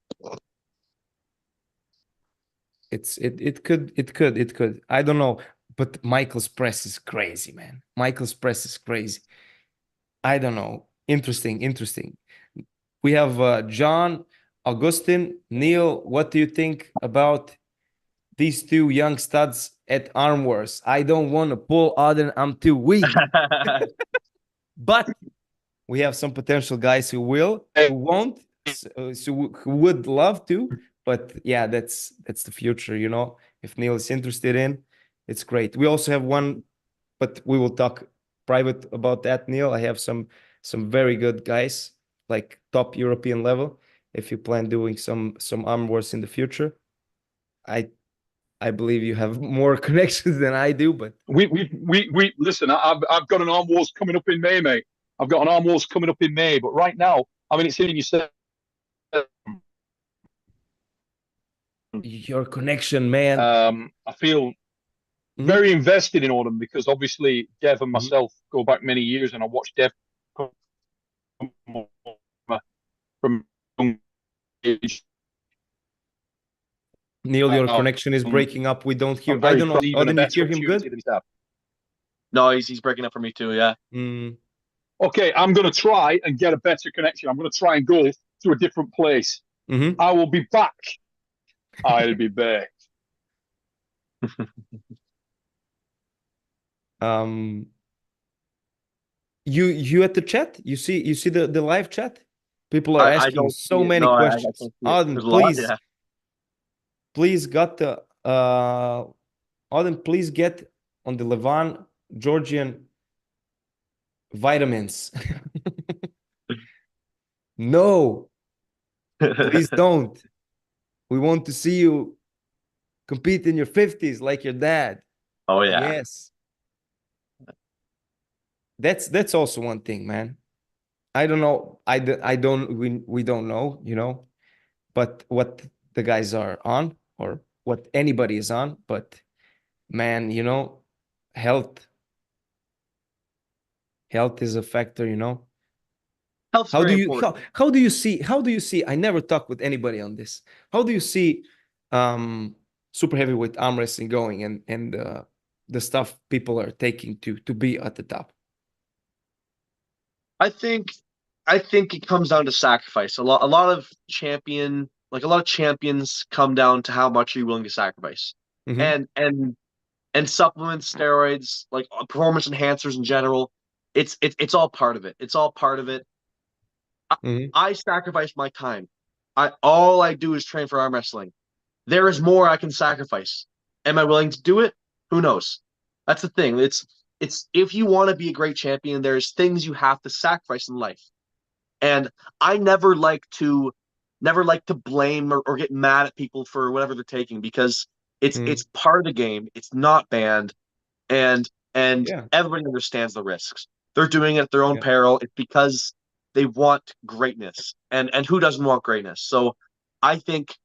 It could. I don't know, but Michael's press is crazy, man. Michael's press is crazy. I don't know. Interesting. We have John, Augustine, Neil. What do you think about these two young studs at Arm Wars? I don't want to pull Auden. I'm too weak. But we have some potential guys who won't, who would love to. But yeah, that's the future, you know. If Neil is interested in, it's great. We also have one, but we will talk private about that, Neil. I have some very good guys, like top European level. If you plan doing some Arm Wars in the future, I believe you have more connections than I do. But we listen. I've got an Arm Wars coming up in May, mate. I've got an Arm Wars coming up in May, but right now, I mean, it's in you said. Your connection, man. I feel very invested in Odin because obviously Dev and myself go back many years, and I watched Dev from age. Neil, your connection is breaking up. We don't hear. I don't know. Oh, didn't you hear him good? No, he's breaking up for me too. Yeah. Okay, I'm going to try and get a better connection. I'm going to try and go to a different place. I will be back. I'll be back. You at the chat? You see the live chat? People are asking so many questions. Auden, please got the Auden, please get on the Levan Georgian vitamins. No, please don't. We want to see you compete in your 50s like your dad. Oh yeah. Yes. That's also one thing, man. I don't know. We don't know, you know, but what the guys are on or what anybody is on. But man, you know, health is a factor, you know. Health's how do very you important. how do you see I never talk with anybody on this. How do you see super heavyweight arm wrestling going and the stuff people are taking to be at the top? I think it comes down to sacrifice. A lot of champions come down to how much are you willing to sacrifice. And supplements, steroids, like performance enhancers in general, it's all part of it. It's all part of it. I sacrifice my time. All I do is train for arm wrestling. There is more I can sacrifice. Am I willing to do it? Who knows? That's the thing. It's if you want to be a great champion, there's things you have to sacrifice in life. And I never like to never like to blame or get mad at people for whatever they're taking, because it's part of the game. It's not banned, and Yeah. everybody understands the risks. They're doing it at their own Yeah. peril. It's because they want greatness, and who doesn't want greatness? So I think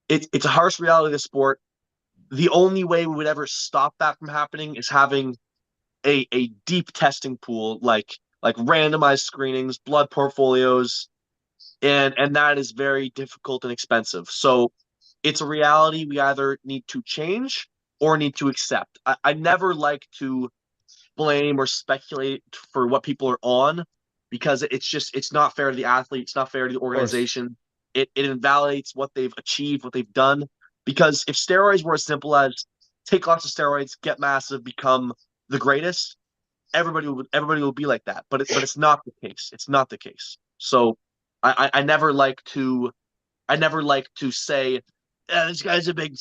it's a harsh reality of the sport. The only way we would ever stop that from happening is having a deep testing pool, like randomized screenings, blood portfolios, and that is very difficult and expensive. So it's a reality we either need to change or need to accept. I never like to blame or speculate for what people are on, because it's not fair to the athlete, it's not fair to the organization. It invalidates what they've achieved, what they've done. Because if steroids were as simple as take lots of steroids, get massive, become the greatest, everybody will be like that. But it's not the case. It's not the case. So I never like to say, this guy's a big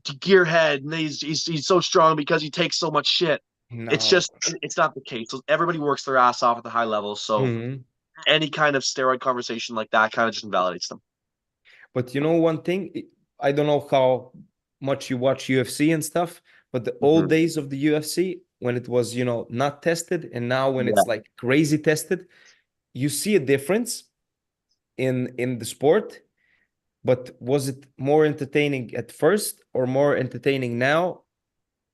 gearhead and he's so strong because he takes so much shit. It's No. just it's not the case. Everybody works their ass off at the high level. So any kind of steroid conversation like that kind of just invalidates them. But you know one thing, I don't know how much you watch UFC and stuff, but the old days of the UFC, when it was, you know, not tested, and now when Yeah. it's like crazy tested, you see a difference in the sport. But was it more entertaining at first or more entertaining now?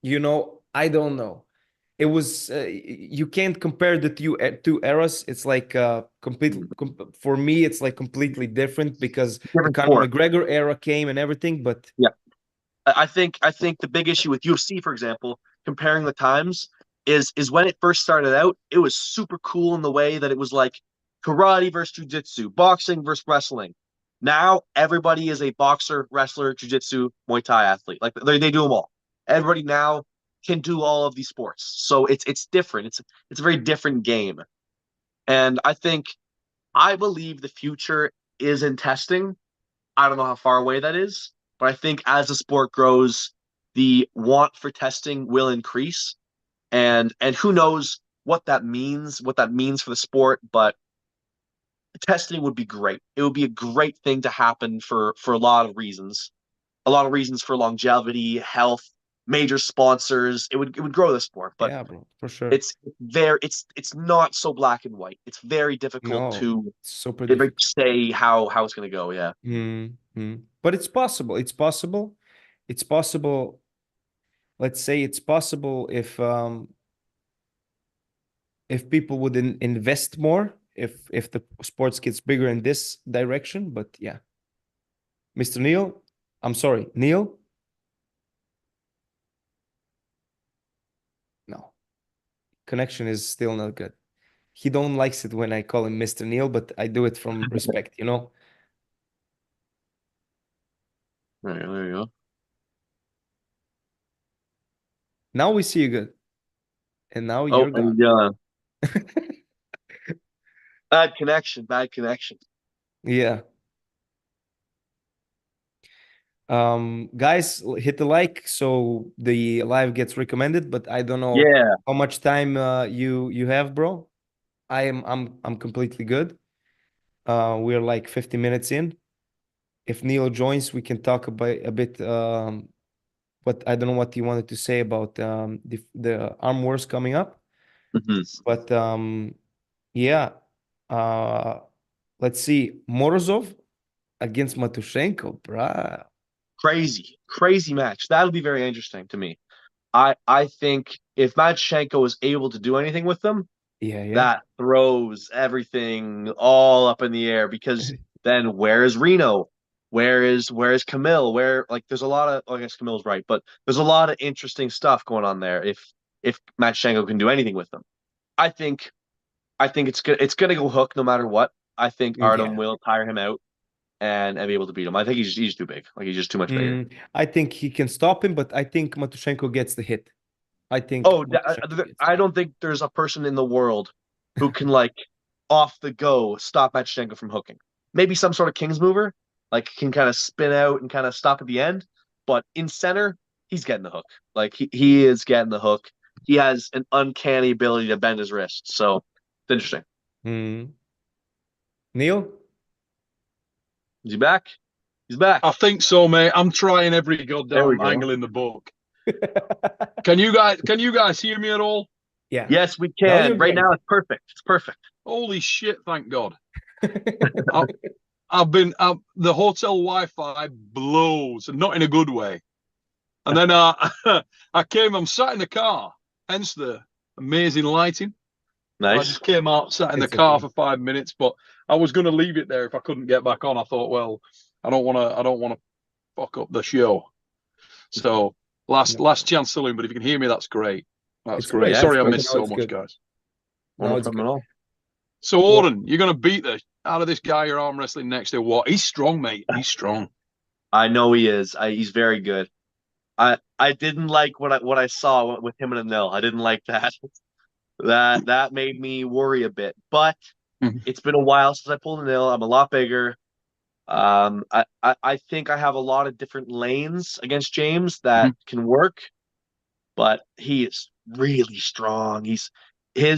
You know, I don't know. It was you can't compare the two eras. It's like for me, it's like completely different because the Different Conor sport. McGregor era came and everything. But Yeah. I think the big issue with UFC, for example, comparing the times, is when it first started out, it was super cool in the way that it was like karate versus jiu-jitsu, boxing versus wrestling. Now everybody is a boxer, wrestler, jiu-jitsu, Muay Thai athlete. Like they do them all. Everybody now can do all of these sports. So it's different. It's a very different game. And I believe the future is in testing. I don't know how far away that is, but I think as the sport grows, the want for testing will increase, and who knows what that means for the sport. But testing would be great. It would be a great thing to happen for a lot of reasons. A lot of reasons for longevity, health, major sponsors. It would grow the sport, but yeah, bro, for sure. it's not so black and white. It's very difficult No, to it's super difficult. say how it's going to go. Yeah. But it's possible. It's possible. It's possible. Let's say it's possible if people would invest more, if the sports gets bigger in this direction. But yeah, Mr. Neil, I'm sorry, Neil. No, connection is still not good. He don't likes it when I call him Mr. Neil, but I do it from respect, you know. All right, there you go. Now we see you good, and now Oh, you're gone. yeah. Bad connection. Bad connection. Yeah. Guys, hit the like so the live gets recommended, but I don't know Yeah. how much time you have, bro. I'm completely good. We're like 50 minutes in. If Neil joins, we can talk about a bit but I don't know what you wanted to say about the arm wars coming up. But yeah. Uh let's see. Morozov against Matushenko, bruh. Crazy match. That'll be very interesting to me. I think if Matenko is able to do anything with them, Yeah. that throws everything all up in the air, because then where is Reno? Where is Camille? Where, like, there's a lot of, I guess Camille's right, but there's a lot of interesting stuff going on there if Matenko can do anything with them. I think it's gonna go hook no matter what. I think Artem Yeah. will tire him out and be able to beat him. I think he's too big. Like, he's just too much bigger. I think he can stop him, but I think Matushenko gets the hit. I think Oh, Matushenko gets the I hit. don't think there's a person in the world who can, like, off the go stop Matenko from hooking. Maybe some sort of King's mover, like, can kind of spin out and kind of stop at the end. But in center, he's getting the hook. Like, he is getting the hook. He has an uncanny ability to bend his wrist. So it's interesting. Neil? Is he back? He's back. I think so, mate. I'm trying every goddamn angle in the book. Can you guys hear me at all? Yeah. Yes, we can. Right now, it's perfect. It's perfect. Holy shit! Thank God. The hotel Wi-Fi blows, and not in a good way. And then I'm sat in the car, hence the amazing lighting. Nice. I just came out, sat in the car for 5 minutes, but I was going to leave it there if I couldn't get back on. I thought, well, I don't want to fuck up the show. So last chance saloon, but if you can hear me, that's great. That's great. Sorry, I missed so much, guys. No, it's good at all. So, Odin, you're going to beat the out of this guy you're arm wrestling next to. What? He's strong, mate. He's strong. I know he is. He's very good. I didn't like what I saw with him in a nil. I didn't like that. That made me worry a bit. But it's been a while since I pulled a nil. I'm a lot bigger. I think I have a lot of different lanes against James that can work, but he is really strong.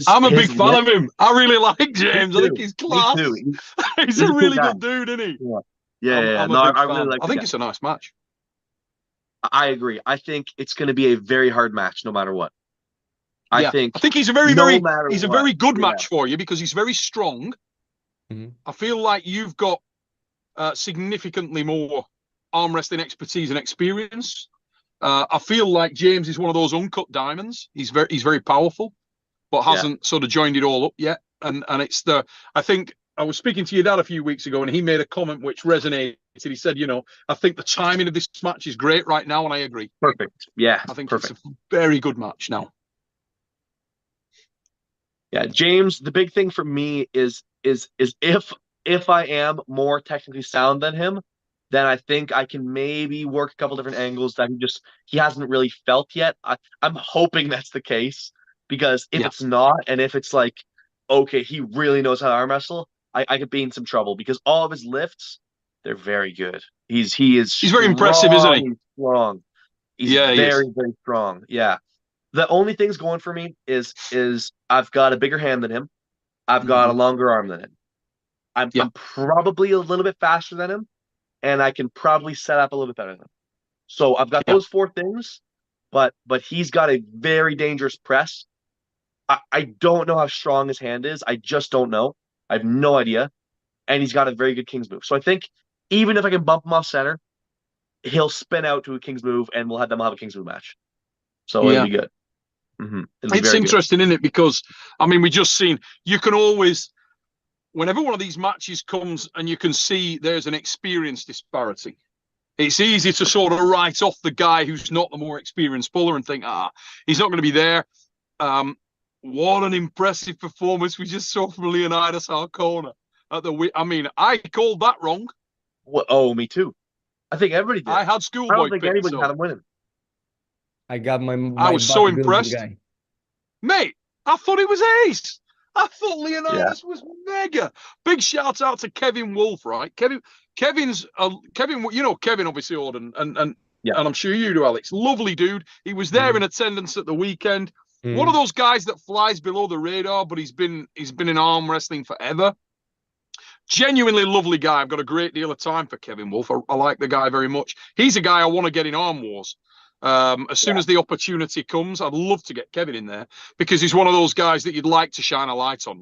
I'm a big fan of him. I really like James. I think he's class. Me too. He's a really good dude, isn't he? Yeah. No, I really like. I think it's a nice match. I agree. I think it's going to be a very hard match, no matter what. I think he's a very good match for you because he's very strong. I feel like you've got significantly more arm wrestling expertise and experience. I feel like James is one of those uncut diamonds. He's very powerful, but hasn't sort of joined it all up yet. And it's I think I was speaking to your dad a few weeks ago, and he made a comment which resonated. He said, I think the timing of this match is great right now, and I agree. Perfect. Yeah, I think it's a very good match now. Yeah, James, the big thing for me is if I am more technically sound than him, then I think I can maybe work a couple different angles that he hasn't really felt yet. I'm hoping that's the case, because if it's not, and if it's like, okay, he really knows how to arm wrestle, I could be in some trouble, because all of his lifts, they're very good. He's very impressive, isn't he? He's strong. He's very strong. Yeah. The only things going for me is I've got a bigger hand than him. I've got a longer arm than him. I'm probably a little bit faster than him, and I can probably set up a little bit better than him. So I've got those four things, but he's got a very dangerous press. I don't know how strong his hand is. I just don't know. I have no idea. And he's got a very good King's move. So I think even if I can bump him off center, he'll spin out to a King's move, and we'll have a King's move match. So it'll be good. It's interesting, isn't it? Because, I mean, we just seen, you can always, whenever one of these matches comes and you can see there's an experience disparity, it's easy to sort of write off the guy who's not the more experienced puller and think, he's not going to be there. What an impressive performance we just saw from Leonidas our corner. I mean, I called that wrong. Well, oh, me too. I think everybody did. I had Schoolboy. I don't think anybody had him winning. I got my I was so impressed. Guy. Mate, I thought it was ace. I thought Leonidas was mega. Big shout out to Kevin Wolf, right? Kevin, you know Kevin, obviously, Odin, and I'm sure you do, Alex. Lovely dude. He was there in attendance at the weekend. One of those guys that flies below the radar, but he's been in arm wrestling forever. Genuinely lovely guy. I've got a great deal of time for Kevin Wolf. I like the guy very much. He's a guy I want to get in Arm Wars. As soon as the opportunity comes, I'd love to get Kevin in there, because he's one of those guys that you'd like to shine a light on,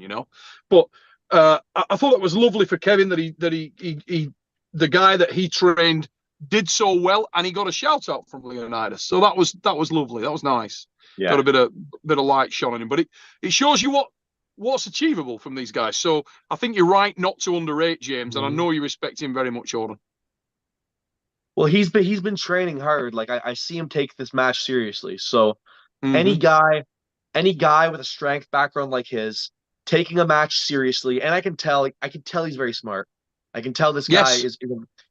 But I thought it was lovely for Kevin that he the guy that he trained did so well, and he got a shout out from Leonidas. So that was lovely. That was nice. Yeah. Got a bit of light shone on him, but it shows you what's achievable from these guys. So I think you're right not to underrate James, and I know you respect him very much, Odin. Well, he's been training hard. Like I see him take this match seriously. So any guy with a strength background like his taking a match seriously, and I can tell he's very smart. I can tell this guy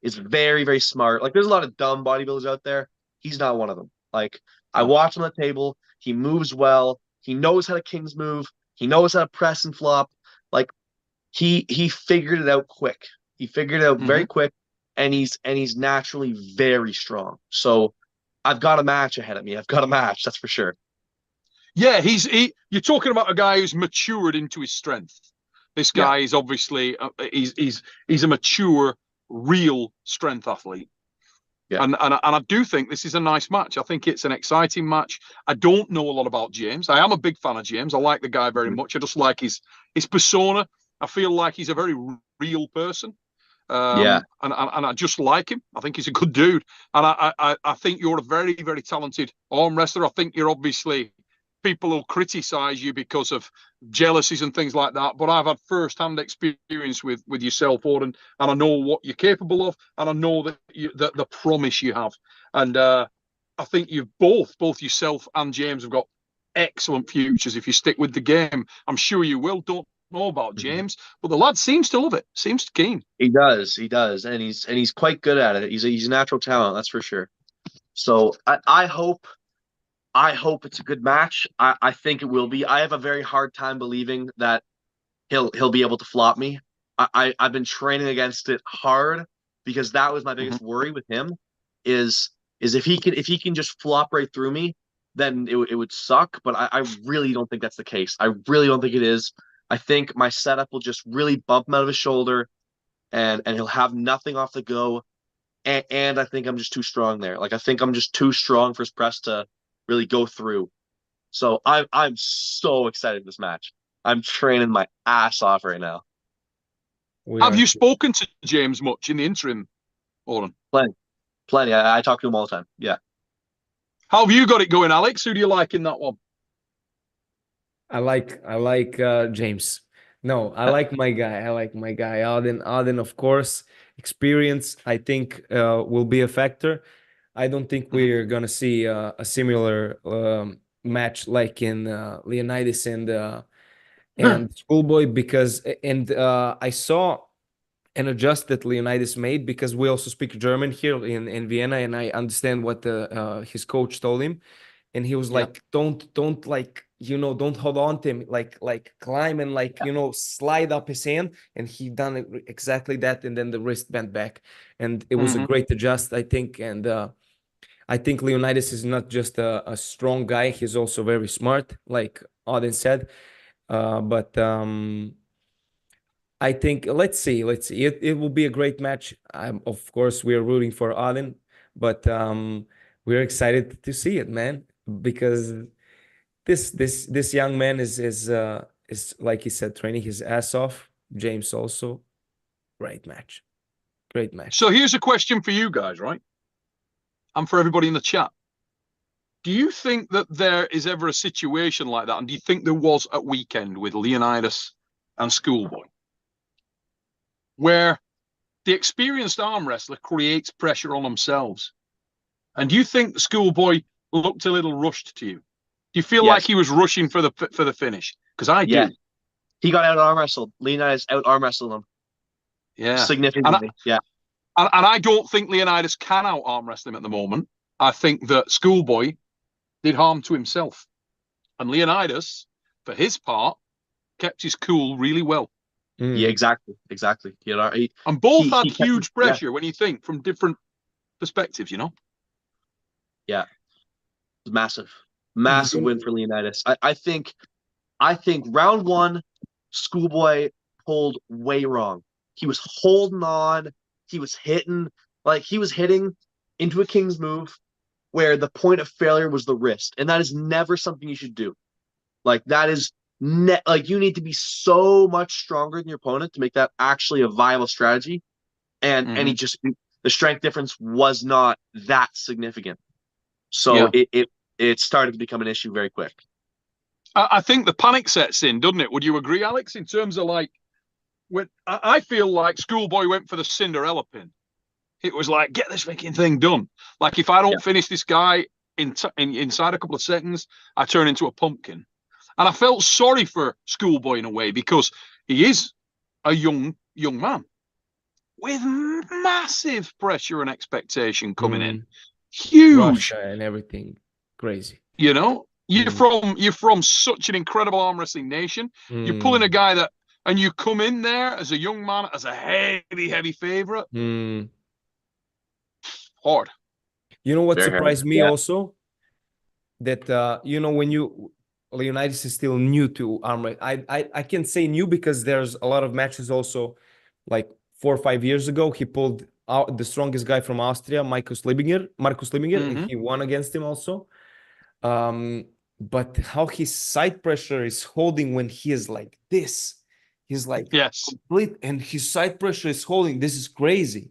is very, very smart. Like, there's a lot of dumb bodybuilders out there. He's not one of them. Like, I watch him on the table. He moves well. He knows how to King's move. He knows how to press and flop. Like, he figured it out quick. He figured it out very quick, and he's naturally very strong. So I've got a match ahead of me. I've got a match, that's for sure. Yeah, you're talking about a guy who's matured into his strength. This guy is obviously he's a mature real strength athlete. Yeah. And I do think this is a nice match. I think it's an exciting match. I don't know a lot about James. I am a big fan of James. I like the guy very much. I just like his persona. I feel like he's a very real person. Yeah. And I just like him. I think he's a good dude. And I think you're a very, very talented arm wrestler. I think you're obviously, people will criticize you because of jealousies and things like that. But I've had first-hand experience with yourself, Odin, and I know what you're capable of, and I know that the promise you have. And I think you've both yourself and James have got excellent futures if you stick with the game. I'm sure you will. Don't know about James, but the lad seems to love it. Seems keen. He does, and he's quite good at it. He's a natural talent, that's for sure. So I hope it's a good match. I think it will be. I have a very hard time believing that he'll be able to flop me. I've been training against it hard because that was my biggest worry with him is if he can just flop right through me, then it would suck. But I really don't think that's the case. I really don't think it is. I think my setup will just really bump him out of his shoulder, and he'll have nothing off the go. And I think I'm just too strong there. Like I think I'm just too strong for his press to really go through. So I'm so excited for this match. I'm training my ass off right now. Have you spoken to James much in the interim, Odin? Plenty. I talk to him all the time. Yeah. How have you got it going, Alex? Who do you like in that one? I like James. No, I like my guy. Auden, of course. Experience, I think, will be a factor. I don't think we're gonna see a similar match like in Leonidas and Schoolboy, because I saw an adjust that Leonidas made, because we also speak German here in Vienna, and I understand what his coach told him, and he was like, don't like, don't hold on to him, like climb and slide up his hand, and he done it exactly that, and then the wrist bent back, and it was a great adjust, I think. And I think Leonidas is not just a strong guy, he's also very smart, like Auden said. But I think let's see. It will be a great match. Of course, we are rooting for Auden, but we're excited to see it, man, because this young man is like he said, training his ass off. James also, great match. So here's a question for you guys, right? And for everybody in the chat. Do you think that there is ever a situation like that? And do you think there was at weekend with Leonidas and Schoolboy, where the experienced arm wrestler creates pressure on themselves? And do you think the Schoolboy looked a little rushed to you? Do you feel like he was rushing for the finish? Because I do. He got out arm wrestled. Leonidas out arm wrestled him. Yeah. Significantly. And I don't think Leonidas can out arm wrestle him at the moment. I think that Schoolboy did harm to himself. And Leonidas, for his part, kept his cool really well. Yeah, exactly. And both had huge pressure when you think from different perspectives, Yeah. Massive win for Leonidas. I think round one, Schoolboy pulled way wrong. He was holding on. He was hitting into a king's move where the point of failure was the wrist. And that is never something you should do. Like that is you need to be so much stronger than your opponent to make that actually a viable strategy. And the strength difference was not that significant. So it started to become an issue very quick. I think the panic sets in, doesn't it? Would you agree, Alex? In terms of when I feel like Schoolboy went for the Cinderella pin. It was like, get this freaking thing done. Like if I don't finish this guy inside a couple of seconds, I turn into a pumpkin. And I felt sorry for Schoolboy in a way, because he is a young man with massive pressure and expectation coming in. Huge. Russia and everything. Crazy. You're from such an incredible arm wrestling nation. You're pulling a guy and you come in there as a young man, as a heavy favorite. Hard. You know what surprised me also? That when Leonidas is still new to arm wrestling. I can say new because there's a lot of matches also like 4 or 5 years ago. He pulled out the strongest guy from Austria, Markus Libinger, and he won against him also. But how his side pressure is holding when he is like this, he's like complete, and his side pressure is holding. This is crazy.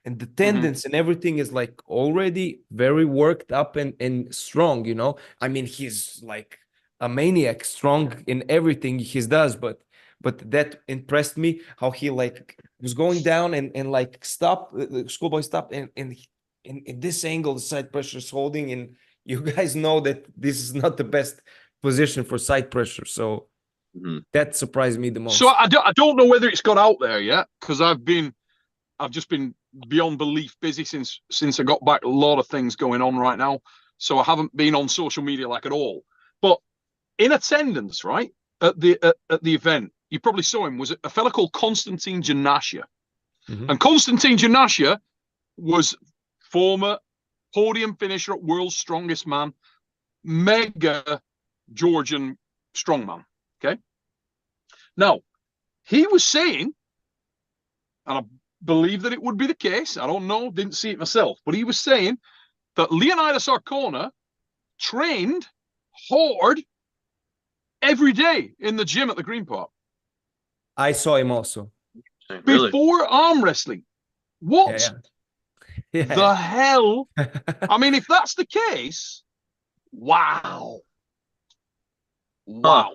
And the tendons and everything is like already very worked up and strong, you know. I mean, he's like a maniac, strong in everything he does, but that impressed me, how he like was going down and like stop, Schoolboy stopped, and in this angle the side pressure is holding, and you guys know that this is not the best position for side pressure, so that surprised me the most. So I don't know whether it's got out there yet, because I've just been beyond belief busy since I got back. A lot of things going on right now, so I haven't been on social media like at all. But in attendance, right, at the event, you probably saw him, was a fella called Konstantin Janashia. And Konstantin Janashia was former podium finisher at World's Strongest Man, mega Georgian strongman. Okay. Now, he was saying, and I believe that it would be the case, I don't know, didn't see it myself, but he was saying that Leonidas Arcona trained hard every day in the gym at the Green Park. I saw him also. Before arm wrestling. What the hell? I mean, if that's the case, wow. Wow.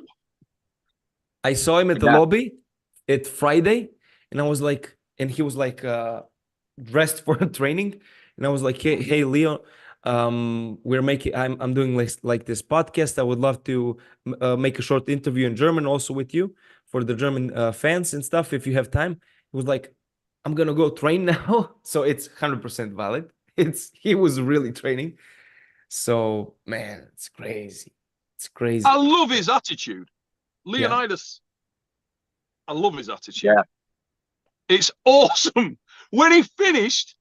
I saw him at the lobby at Friday, and I was like, and he was like dressed for training, and I was like, hey Leo, I'm doing like this podcast. I would love to make a short interview in German also with you for the German fans and stuff, if you have time. He was like, I'm gonna go train now. So it's 100% valid. He was really training. So man, it's crazy. It's crazy. I love his attitude. Leonidas. I love his attitude. Yeah. It's awesome. When he finished,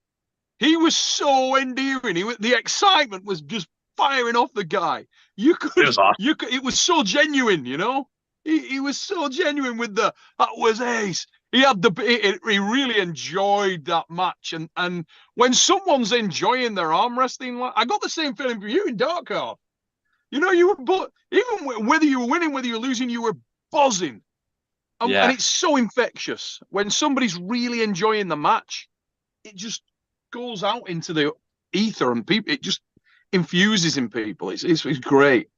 he was so endearing. The excitement was just firing off the guy. It was so genuine, you know. He was so genuine with that was ace. He had he really enjoyed that match. And when someone's enjoying their arm wrestling, I got the same feeling for you in Dark Card. You know, you were, even whether you were winning, whether you were losing, you were buzzing. And it's so infectious. When somebody's really enjoying the match, it just goes out into the ether, and people, it just infuses in people. It's great.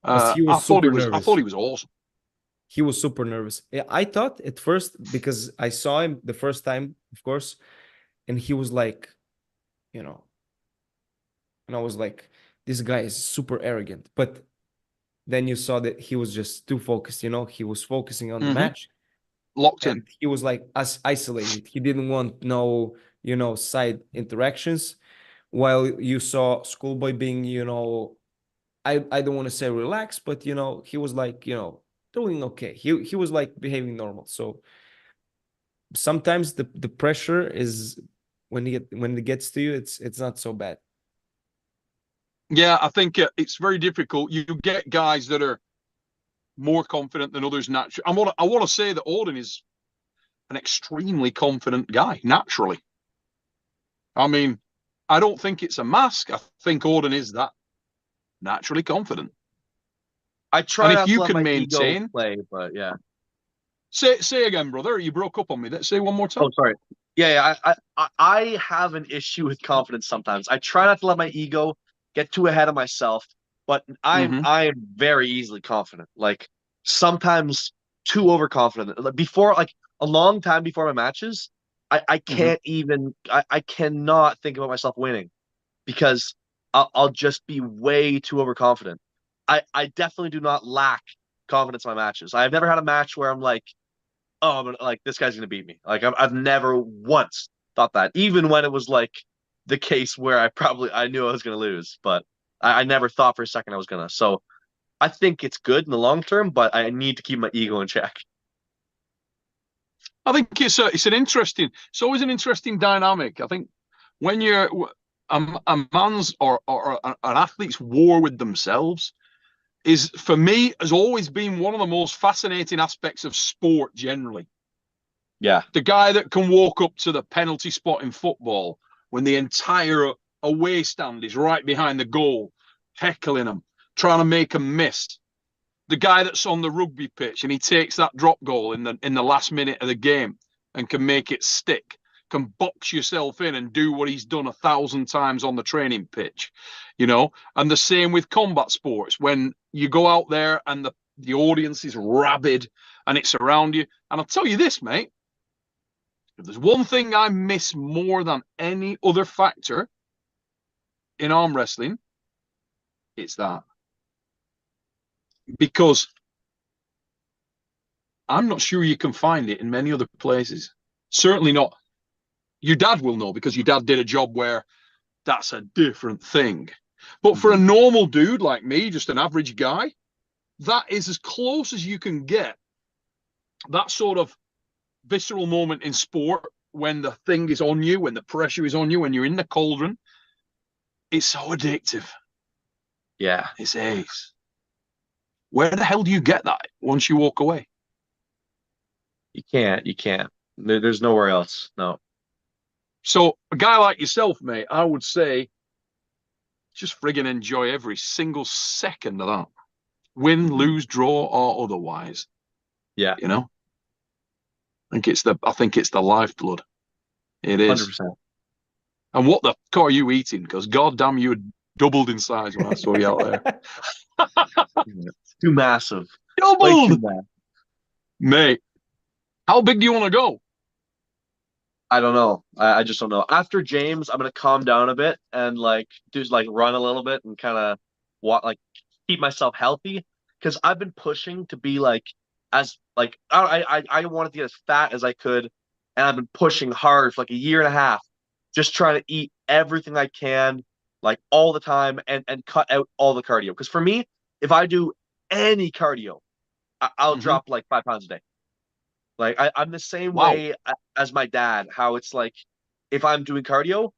I thought he was awesome. He was super nervous. Yeah, I thought at first, because I saw him the first time, of course, and he was like, you know, and I was like, this guy is super arrogant. But then you saw that he was just too focused, you know, he was focusing on the match. Locked in. He was like isolated. He didn't want no, you know, side interactions. While you saw Schoolboy being, you know, I don't want to say relaxed, but, you know, he was like, you know, doing okay. He was like behaving normal. So sometimes the pressure is when it gets to you, it's not so bad. Yeah, I think it's very difficult. You get guys that are more confident than others naturally. I want to say that Odin is an extremely confident guy naturally. I mean, I don't think it's a mask. I think Odin is that naturally confident. I try not to let my ego play, but yeah. Say again, brother. You broke up on me. Say one more time. Oh, sorry. Yeah. I have an issue with confidence sometimes. I try not to let my ego get too ahead of myself, but I am very easily confident. Like sometimes too overconfident. Like before, like a long time before my matches, I can't even. I cannot think about myself winning because I'll just be way too overconfident. I definitely do not lack confidence in my matches. I've never had a match where I'm like, oh, like this guy's gonna beat me. Like I've never once thought that, even when it was like the case where I knew I was gonna lose, but I never thought for a second I was gonna. So I think it's good in the long term, but I need to keep my ego in check. I think it's always an interesting dynamic. I think when you're a man's or an athlete's war with themselves is, for me, has always been one of the most fascinating aspects of sport generally. Yeah. The guy that can walk up to the penalty spot in football when the entire away stand is right behind the goal, heckling them, trying to make them miss. The guy that's on the rugby pitch and he takes that drop goal in the last minute of the game and can make it stick, can box yourself in and do what he's done 1,000 times on the training pitch, you know. And the same with combat sports, when you go out there and the audience is rabid and it's around you. And I'll tell you this, mate, if there's one thing I miss more than any other factor in arm wrestling, it's that. Because I'm not sure you can find it in many other places. Certainly not. Your dad will know, because your dad did a job where that's a different thing. But for a normal dude like me, just an average guy, that is as close as you can get. That sort of visceral moment in sport, when the thing is on you, when the pressure is on you, when you're in the cauldron, it's so addictive. Yeah. It's ace. Where the hell do you get that once you walk away? You can't. There's nowhere else. No. So a guy like yourself, mate, I would say just friggin' enjoy every single second of that. Win, lose, draw, or otherwise. Yeah. You know? I think it's the lifeblood. It is. 100%. And what the fuck are you eating? Because goddamn, you had doubled in size when I saw you out there. Too massive. Doubled! Too massive. Mate, how big do you want to go? I don't know. I just don't know. After James, I'm gonna calm down a bit and run a little bit and kind of keep myself healthy, because I've been pushing to be I wanted to get as fat as I could, and I've been pushing hard for like a year and a half, just trying to eat everything I can, like all the time, and cut out all the cardio. Because for me, if I do any cardio, I'll drop like 5 pounds a day. Like I'm the same way as my dad, how it's like, if I'm doing cardio,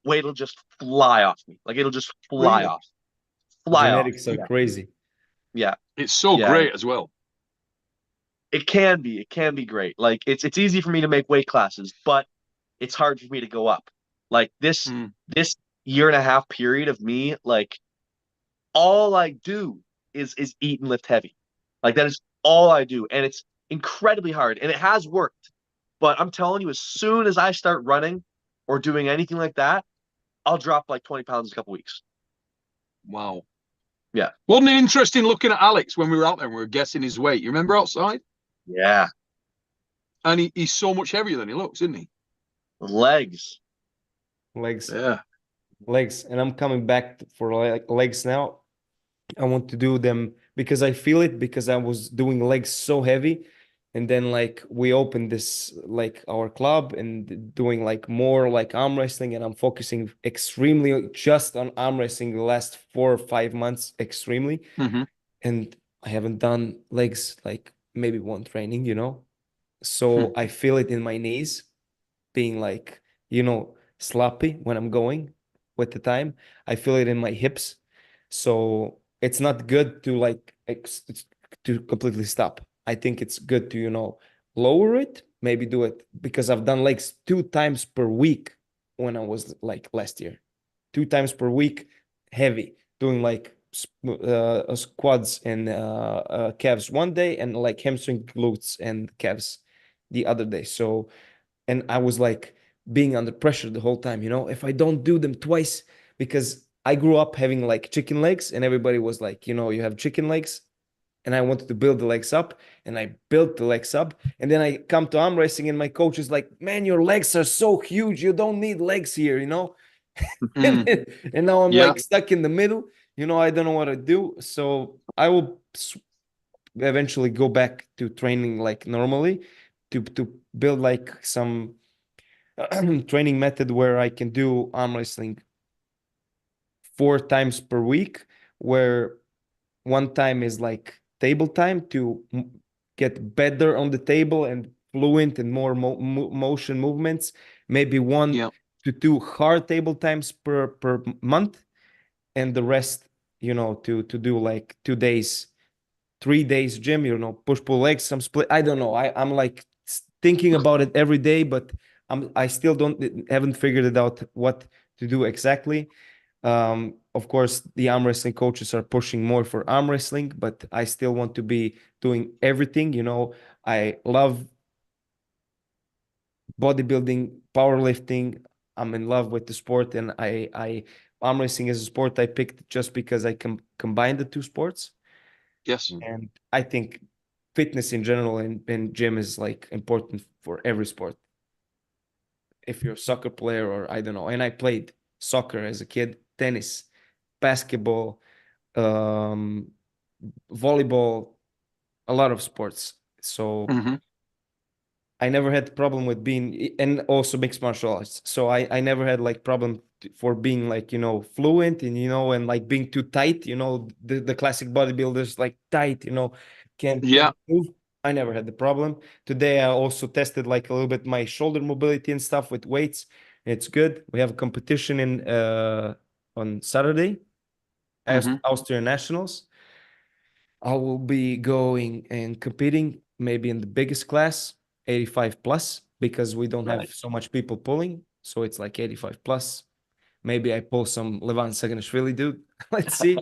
weight will just fly off me. Like it'll just fly off. Genetics are Yeah. crazy. Yeah. It's so great as well. It can be great. Like it's easy for me to make weight classes, but it's hard for me to go up. Like this year and a half period of me, like all I do is eat and lift heavy. Like that is all I do. And it's incredibly hard, and it has worked. But I'm telling you, as soon as I start running or doing anything like that, I'll drop like 20 pounds in a couple weeks. Wow. Yeah. Wasn't it interesting looking at Alex when we were out there and we were guessing his weight? You remember outside? Yeah. And he's so much heavier than he looks, isn't he? Legs. Yeah. Legs. And I'm coming back for legs now. I want to do them because I feel it, because I was doing legs so heavy. And then like we opened this, like our club, and doing like more like arm wrestling, and I'm focusing extremely just on arm wrestling the last 4 or 5 months, extremely. And I haven't done legs like maybe one training, you know? So I feel it in my knees being like, you know, sloppy when I'm going with the time. I feel it in my hips. So it's not good to like to completely stop. I think it's good to, you know, lower it, maybe do it, because I've done legs 2 times per week when I was like last year. 2 times per week, heavy, doing like squats and calves one day, and like hamstring, glutes, and calves the other day. So, and I was like being under pressure the whole time, you know, if I don't do them twice, because I grew up having like chicken legs, and everybody was like, you know, you have chicken legs. And I wanted to build the legs up, and I built the legs up. And then I come to arm wrestling, and my coach is like, man, your legs are so huge. You don't need legs here, you know? And now I'm like stuck in the middle. You know, I don't know what to do. So I will eventually go back to training like normally, to build like some training method where I can do arm wrestling 4 times per week, where one time is like table time to get better on the table and fluent and more motion movements. Maybe 1 to 2 hard table times per month, and the rest, you know, to do like 2 days, 3 days gym, you know, push pull legs, some split. I don't know. I'm like thinking about it every day, but I still haven't figured it out what to do exactly. Of course, the arm wrestling coaches are pushing more for arm wrestling, but I still want to be doing everything. You know, I love bodybuilding, powerlifting. I'm in love with the sport, and I arm wrestling is a sport I picked just because I can combine the two sports. Yes. And I think fitness in general and gym is like important for every sport. If you're a soccer player or I don't know, and I played soccer as a kid, tennis, basketball, volleyball, a lot of sports. So I never had a problem with being, and also mixed martial arts. So I never had like problem for being like, you know, fluent and, you know, and like being too tight, you know, the classic bodybuilders like tight, you know, can't move. I never had the problem. Today I also tested like a little bit my shoulder mobility and stuff with weights. It's good. We have a competition in on Saturday, Austrian Nationals. I will be going and competing maybe in the biggest class, 85 plus, because we don't have so much people pulling. So it's like 85 plus. Maybe I pull some Levan Saginashvili, dude. Let's see.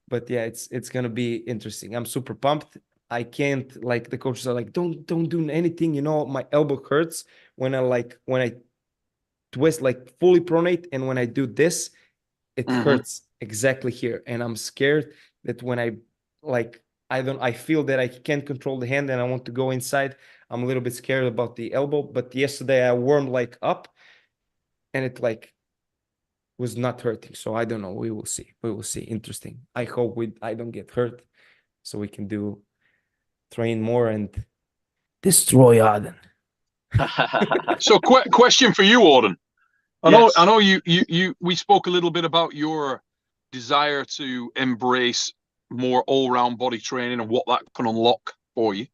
But yeah, it's gonna be interesting. I'm super pumped. I can't, like, the coaches are like, don't do anything. You know, my elbow hurts when I twist, like fully pronate, and when I do this, it hurts exactly here. And I'm scared that when I feel that I can't control the hand and I want to go inside. I'm a little bit scared about the elbow. But yesterday I warmed like up and it like was not hurting. So I don't know. We will see. We will see. Interesting. I hope I don't get hurt so we can train more and destroy Auden. So question for you, Odin. I know we spoke a little bit about your desire to embrace more all-round body training and what that can unlock for you.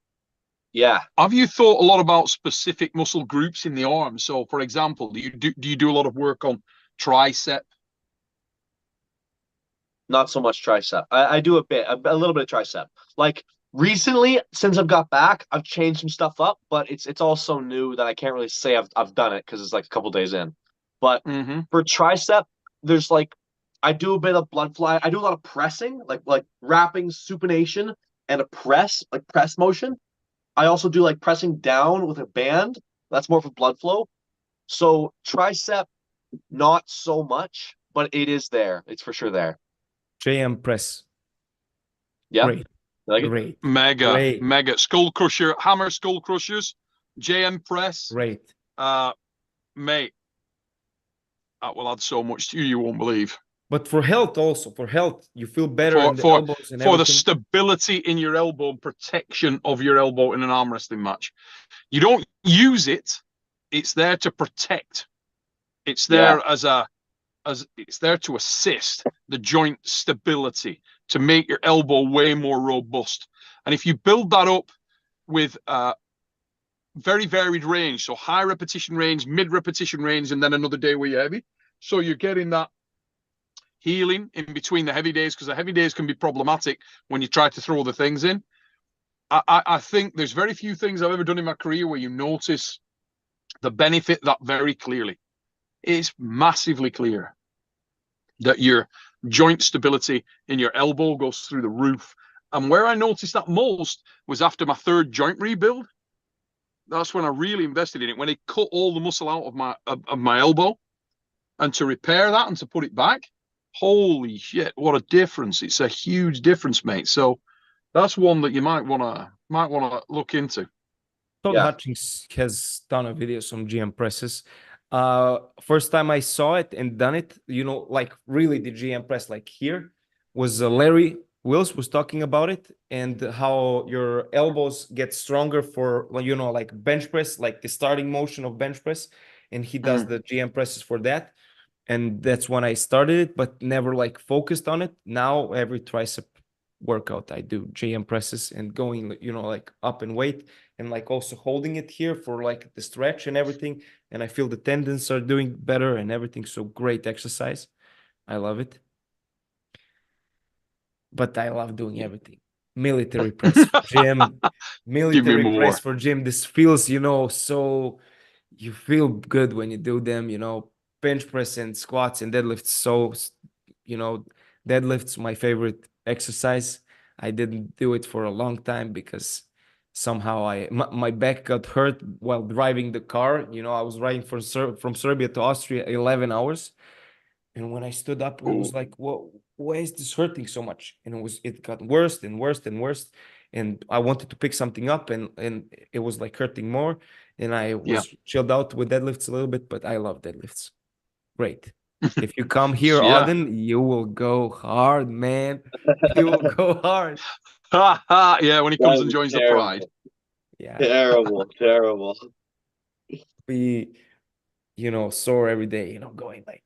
Yeah. Have you thought a lot about specific muscle groups in the arm? So, for example, do you do a lot of work on tricep? Not so much tricep. I do a little bit of tricep. Like recently, since I've got back, I've changed some stuff up, but it's all so new that I can't really say I've done it because it's like a couple days in. But for tricep, there's like I do a bit of blood fly. I do a lot of pressing, like wrapping supination and a press, like press motion. I also do like pressing down with a band. That's more for blood flow. So tricep, not so much, but it is there. It's for sure there. JM press. Yeah. Great. Like Great. Mega skull crusher, hammer skull crushers, JM press. Great. Mate, that will add so much to you won't believe. But for health also, you feel better in the elbows and for everything. the stability in your elbow, protection of your elbow in an arm wrestling match. You don't use it. It's there to protect. It's there it's there to assist the joint stability, to make your elbow way more robust. And if you build that up with very varied range, so high repetition range, mid repetition range, and then another day where you're heavy, so you're getting that healing in between the heavy days, because the heavy days can be problematic when you try to throw the things in. I think there's very few things I've ever done in my career where you notice the benefit that very clearly. It's massively clear that your joint stability in your elbow goes through the roof. And where I noticed that most was after my third joint rebuild. That's when I really invested in it, when it cut all the muscle out of my elbow. And to repair that and to put it back, holy shit, what a difference. It's a huge difference, mate. So that's one that you might wanna look into. Todd Hutchings has done a video on GM presses. First time I saw it and done it, you know, like really the GM press like here was Larry Wills was talking about it, and how your elbows get stronger for, you know, like bench press, like the starting motion of bench press, and he does the GM presses for that. And that's when I started it, but never like focused on it. Now every tricep workout I do GM presses and going, you know, like up in weight, and like also holding it here for like the stretch and everything. And I feel the tendons are doing better and everything. So great exercise. I love it. But I love doing everything. military press for gym, Give me military press more. for gym. This feels, so you feel good when you do them, bench press and squats and deadlifts. So, deadlifts my favorite exercise. I didn't do it for a long time because somehow my back got hurt while driving the car. I was riding from Serbia to Austria 11 hours. And when I stood up, it was like, why is this hurting so much? And it got worse and worse and worse. And I wanted to pick something up, and it was like hurting more. And I was chilled out with deadlifts a little bit, but I love deadlifts. Great. If you come here, Yeah. Auden, you will go hard, man. You will go hard. Yeah, when he comes and joins the Pride. Yeah. Terrible. Be, sore every day, going like,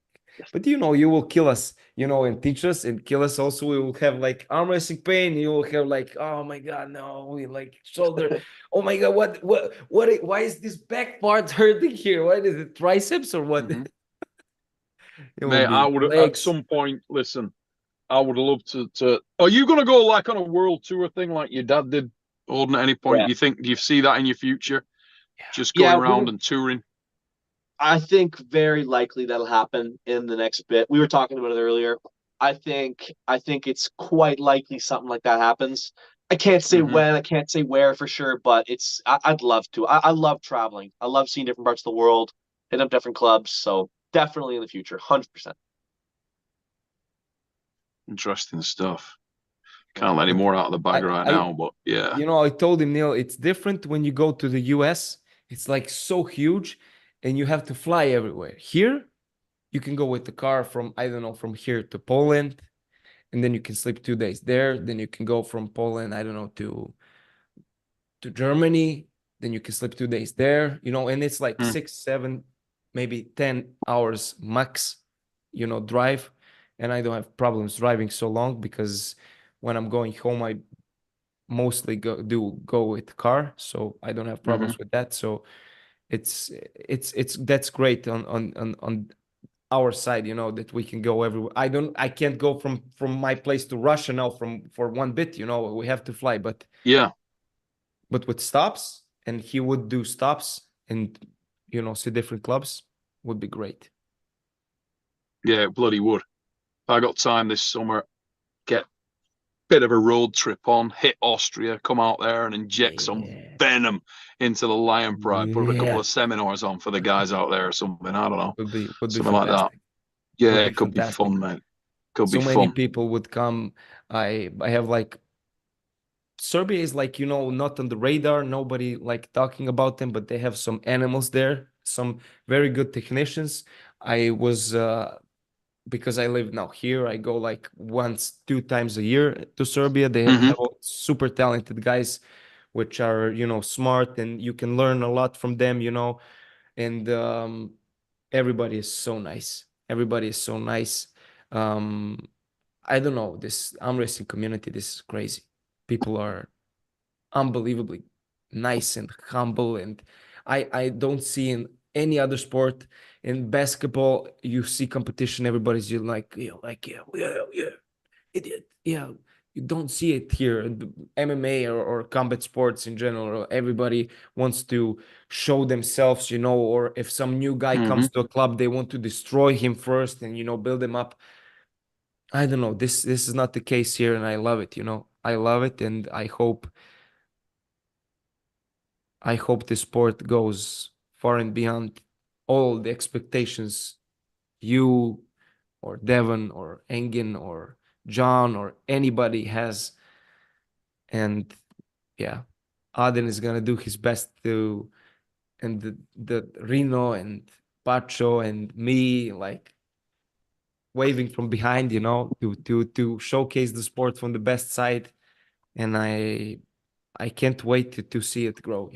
but you will kill us, and teach us and kill us also. We will have like arm wrestling pain. You will have like, oh my God, no, we like shoulder. Oh my God, why is this back part hurting here? What is it, triceps or what? Mm-hmm. It Mate, I would legs. at some point, listen, I would love to. Are you going to go like on a world tour thing like your dad did, Auden, at any point? Yeah. Do you see that in your future? Just going around and touring? I think very likely that'll happen in the next bit. We were talking about it earlier. I think it's quite likely something like that happens. I can't say when, I can't say where for sure, but I'd love to. I love traveling. I love seeing different parts of the world, hitting up different clubs. So definitely in the future, 100%. Interesting stuff. Can't let any more out of the bag right now, but yeah. I told him, Neil, it's different when you go to the US. It's like so huge and you have to fly everywhere. Here, you can go with the car from, I don't know, from here to Poland, and then you can sleep 2 days there. Then you can go from Poland, I don't know, to Germany. Then you can sleep 2 days there, and it's like 6, 7, maybe 10 hours max, drive. And I don't have problems driving so long because when I'm going home, I mostly go with car, so I don't have problems with that. So it's that's great on our side, that we can go everywhere. I can't go from my place to Russia now for one bit, we have to fly, but with stops, and he would do stops and see different clubs, would be great. Yeah, bloody would. I got time this summer, get a bit of a road trip on, hit Austria, come out there and inject some venom into the Lion Pride, put a couple of seminars on for the guys out there or something. I don't know. Would be something like that. Yeah, it could be fun, mate. Could be fun. So many people would come. I have like, Serbia is like, not on the radar. Nobody like talking about them, but they have some animals there, some very good technicians. I was, because I live now here, I go like 2 times a year to Serbia. They have super talented guys, which are, smart, and you can learn a lot from them, and everybody is so nice. Everybody is so nice. I don't know, this arm wrestling community, this is crazy. People are unbelievably nice and humble, and I don't see in any other sport. In basketball, you see competition, everybody's like idiot. Yeah, you don't see it here. MMA or combat sports in general, everybody wants to show themselves, or if some new guy comes to a club, they want to destroy him first and build him up. I don't know, this is not the case here, and I love it. I love it, and I hope this sport goes far and beyond all the expectations you or Devon or Engin or John or anybody has. And yeah, Auden is gonna do his best to, and the Reno and Pacho and me, like waving from behind, to showcase the sport from the best side. And I can't wait to see it grow,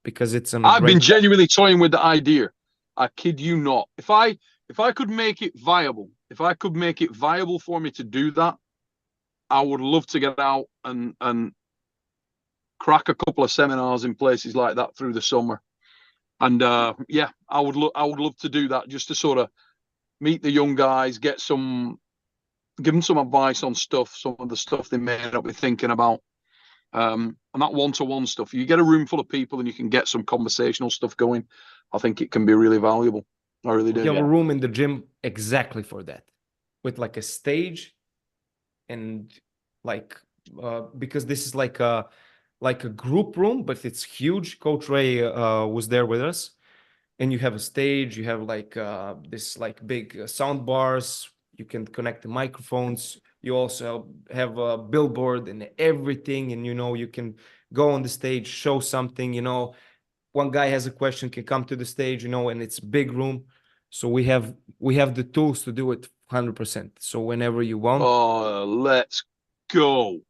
because it's on. I've been genuinely toying with the idea. I kid you not. If I could make it viable, for me to do that, I would love to get out and crack a couple of seminars in places like that through the summer. And yeah, I would love to do that, just to sort of meet the young guys, get some give them some advice on stuff, some of the stuff they may not be thinking about. And that one-to-one stuff, you get a room full of people and you can get some conversational stuff going. I think it can be really valuable. I really do. We have a room in the gym exactly for that, with like a stage, and like because this is like a group room, but it's huge. Coach Ray was there with us, and you have a stage. You have like this like big sound bars. You can connect the microphones. You also have a billboard and everything, and you can go on the stage, show something. One guy has a question, can come to the stage, and it's big room. So we have the tools to do it 100%. So whenever you want, let's go.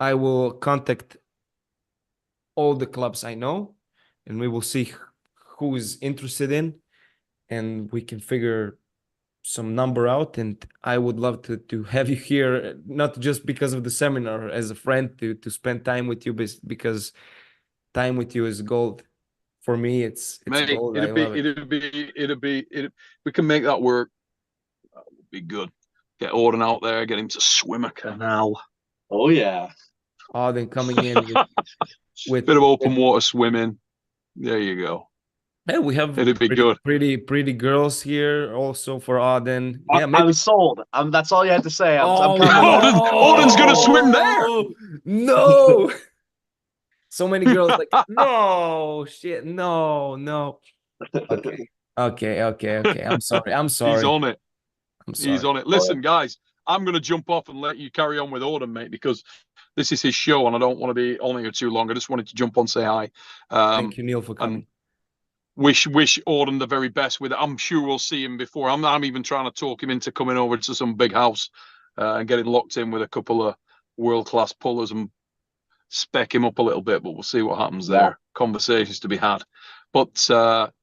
I will contact all the clubs I know, and we will see who is interested in, and we can figure some number out. And I would love to have you here, not just because of the seminar, as a friend, to spend time with you, because time with you is gold. For me, it's Mate, gold. I love it. We can make that work. That would be good. Get Auden out there, get him to swim a canal. Oh yeah. Auden coming in with bit of open water swimming. There you go. Yeah, we have It'd be good. Pretty girls here also for Auden. Yeah, I'm sold. That's all you had to say. I'm coming. Auden's gonna swim there. No. So many girls like, no, shit, no. Okay. I'm sorry. He's on it. I'm sorry. He's on it. Listen, guys, I'm going to jump off and let you carry on with Auden, mate, because this is his show and I don't want to be on here too long. I just wanted to jump on, say hi. Thank you, Neil, for coming. Wish Auden the very best with it. I'm sure we'll see him before. I'm even trying to talk him into coming over to some big house and getting locked in with a couple of world-class pullers and spec him up a little bit, but we'll see what happens there. Conversations to be had. But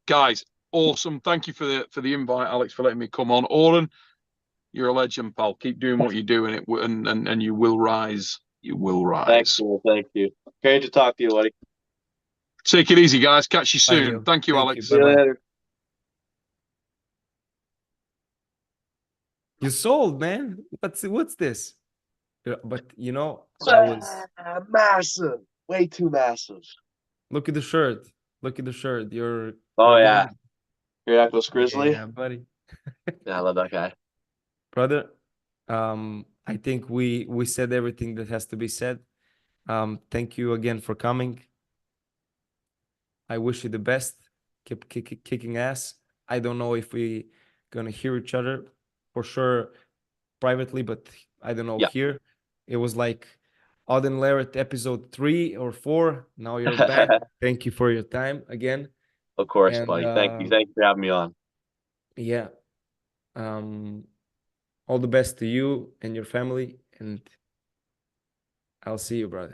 guys, awesome. Thank you for the invite, Alex, for letting me come on. Auden, you're a legend, pal. Keep doing what you're doing, and you will rise. You will rise. Thank you. Great to talk to you, buddy. Take it easy, guys. Catch you soon. Thank you, Alex. See you later. You sold, man. What's this? But I was massive, way too massive. Look at the shirt. You're yeah. Iraqi Grizzly. Yeah, buddy. Yeah, I love that guy. Brother, I think we said everything that has to be said. Thank you again for coming. I wish you the best. Keep kicking ass. I don't know if we gonna hear each other for sure privately, but I don't know here. It was like Auden Larratt episode 3 or 4. Now you're back. Thank you for your time again. Of course, buddy. Thank you. Thank you for having me on. Yeah. All the best to you and your family, and I'll see you, brother.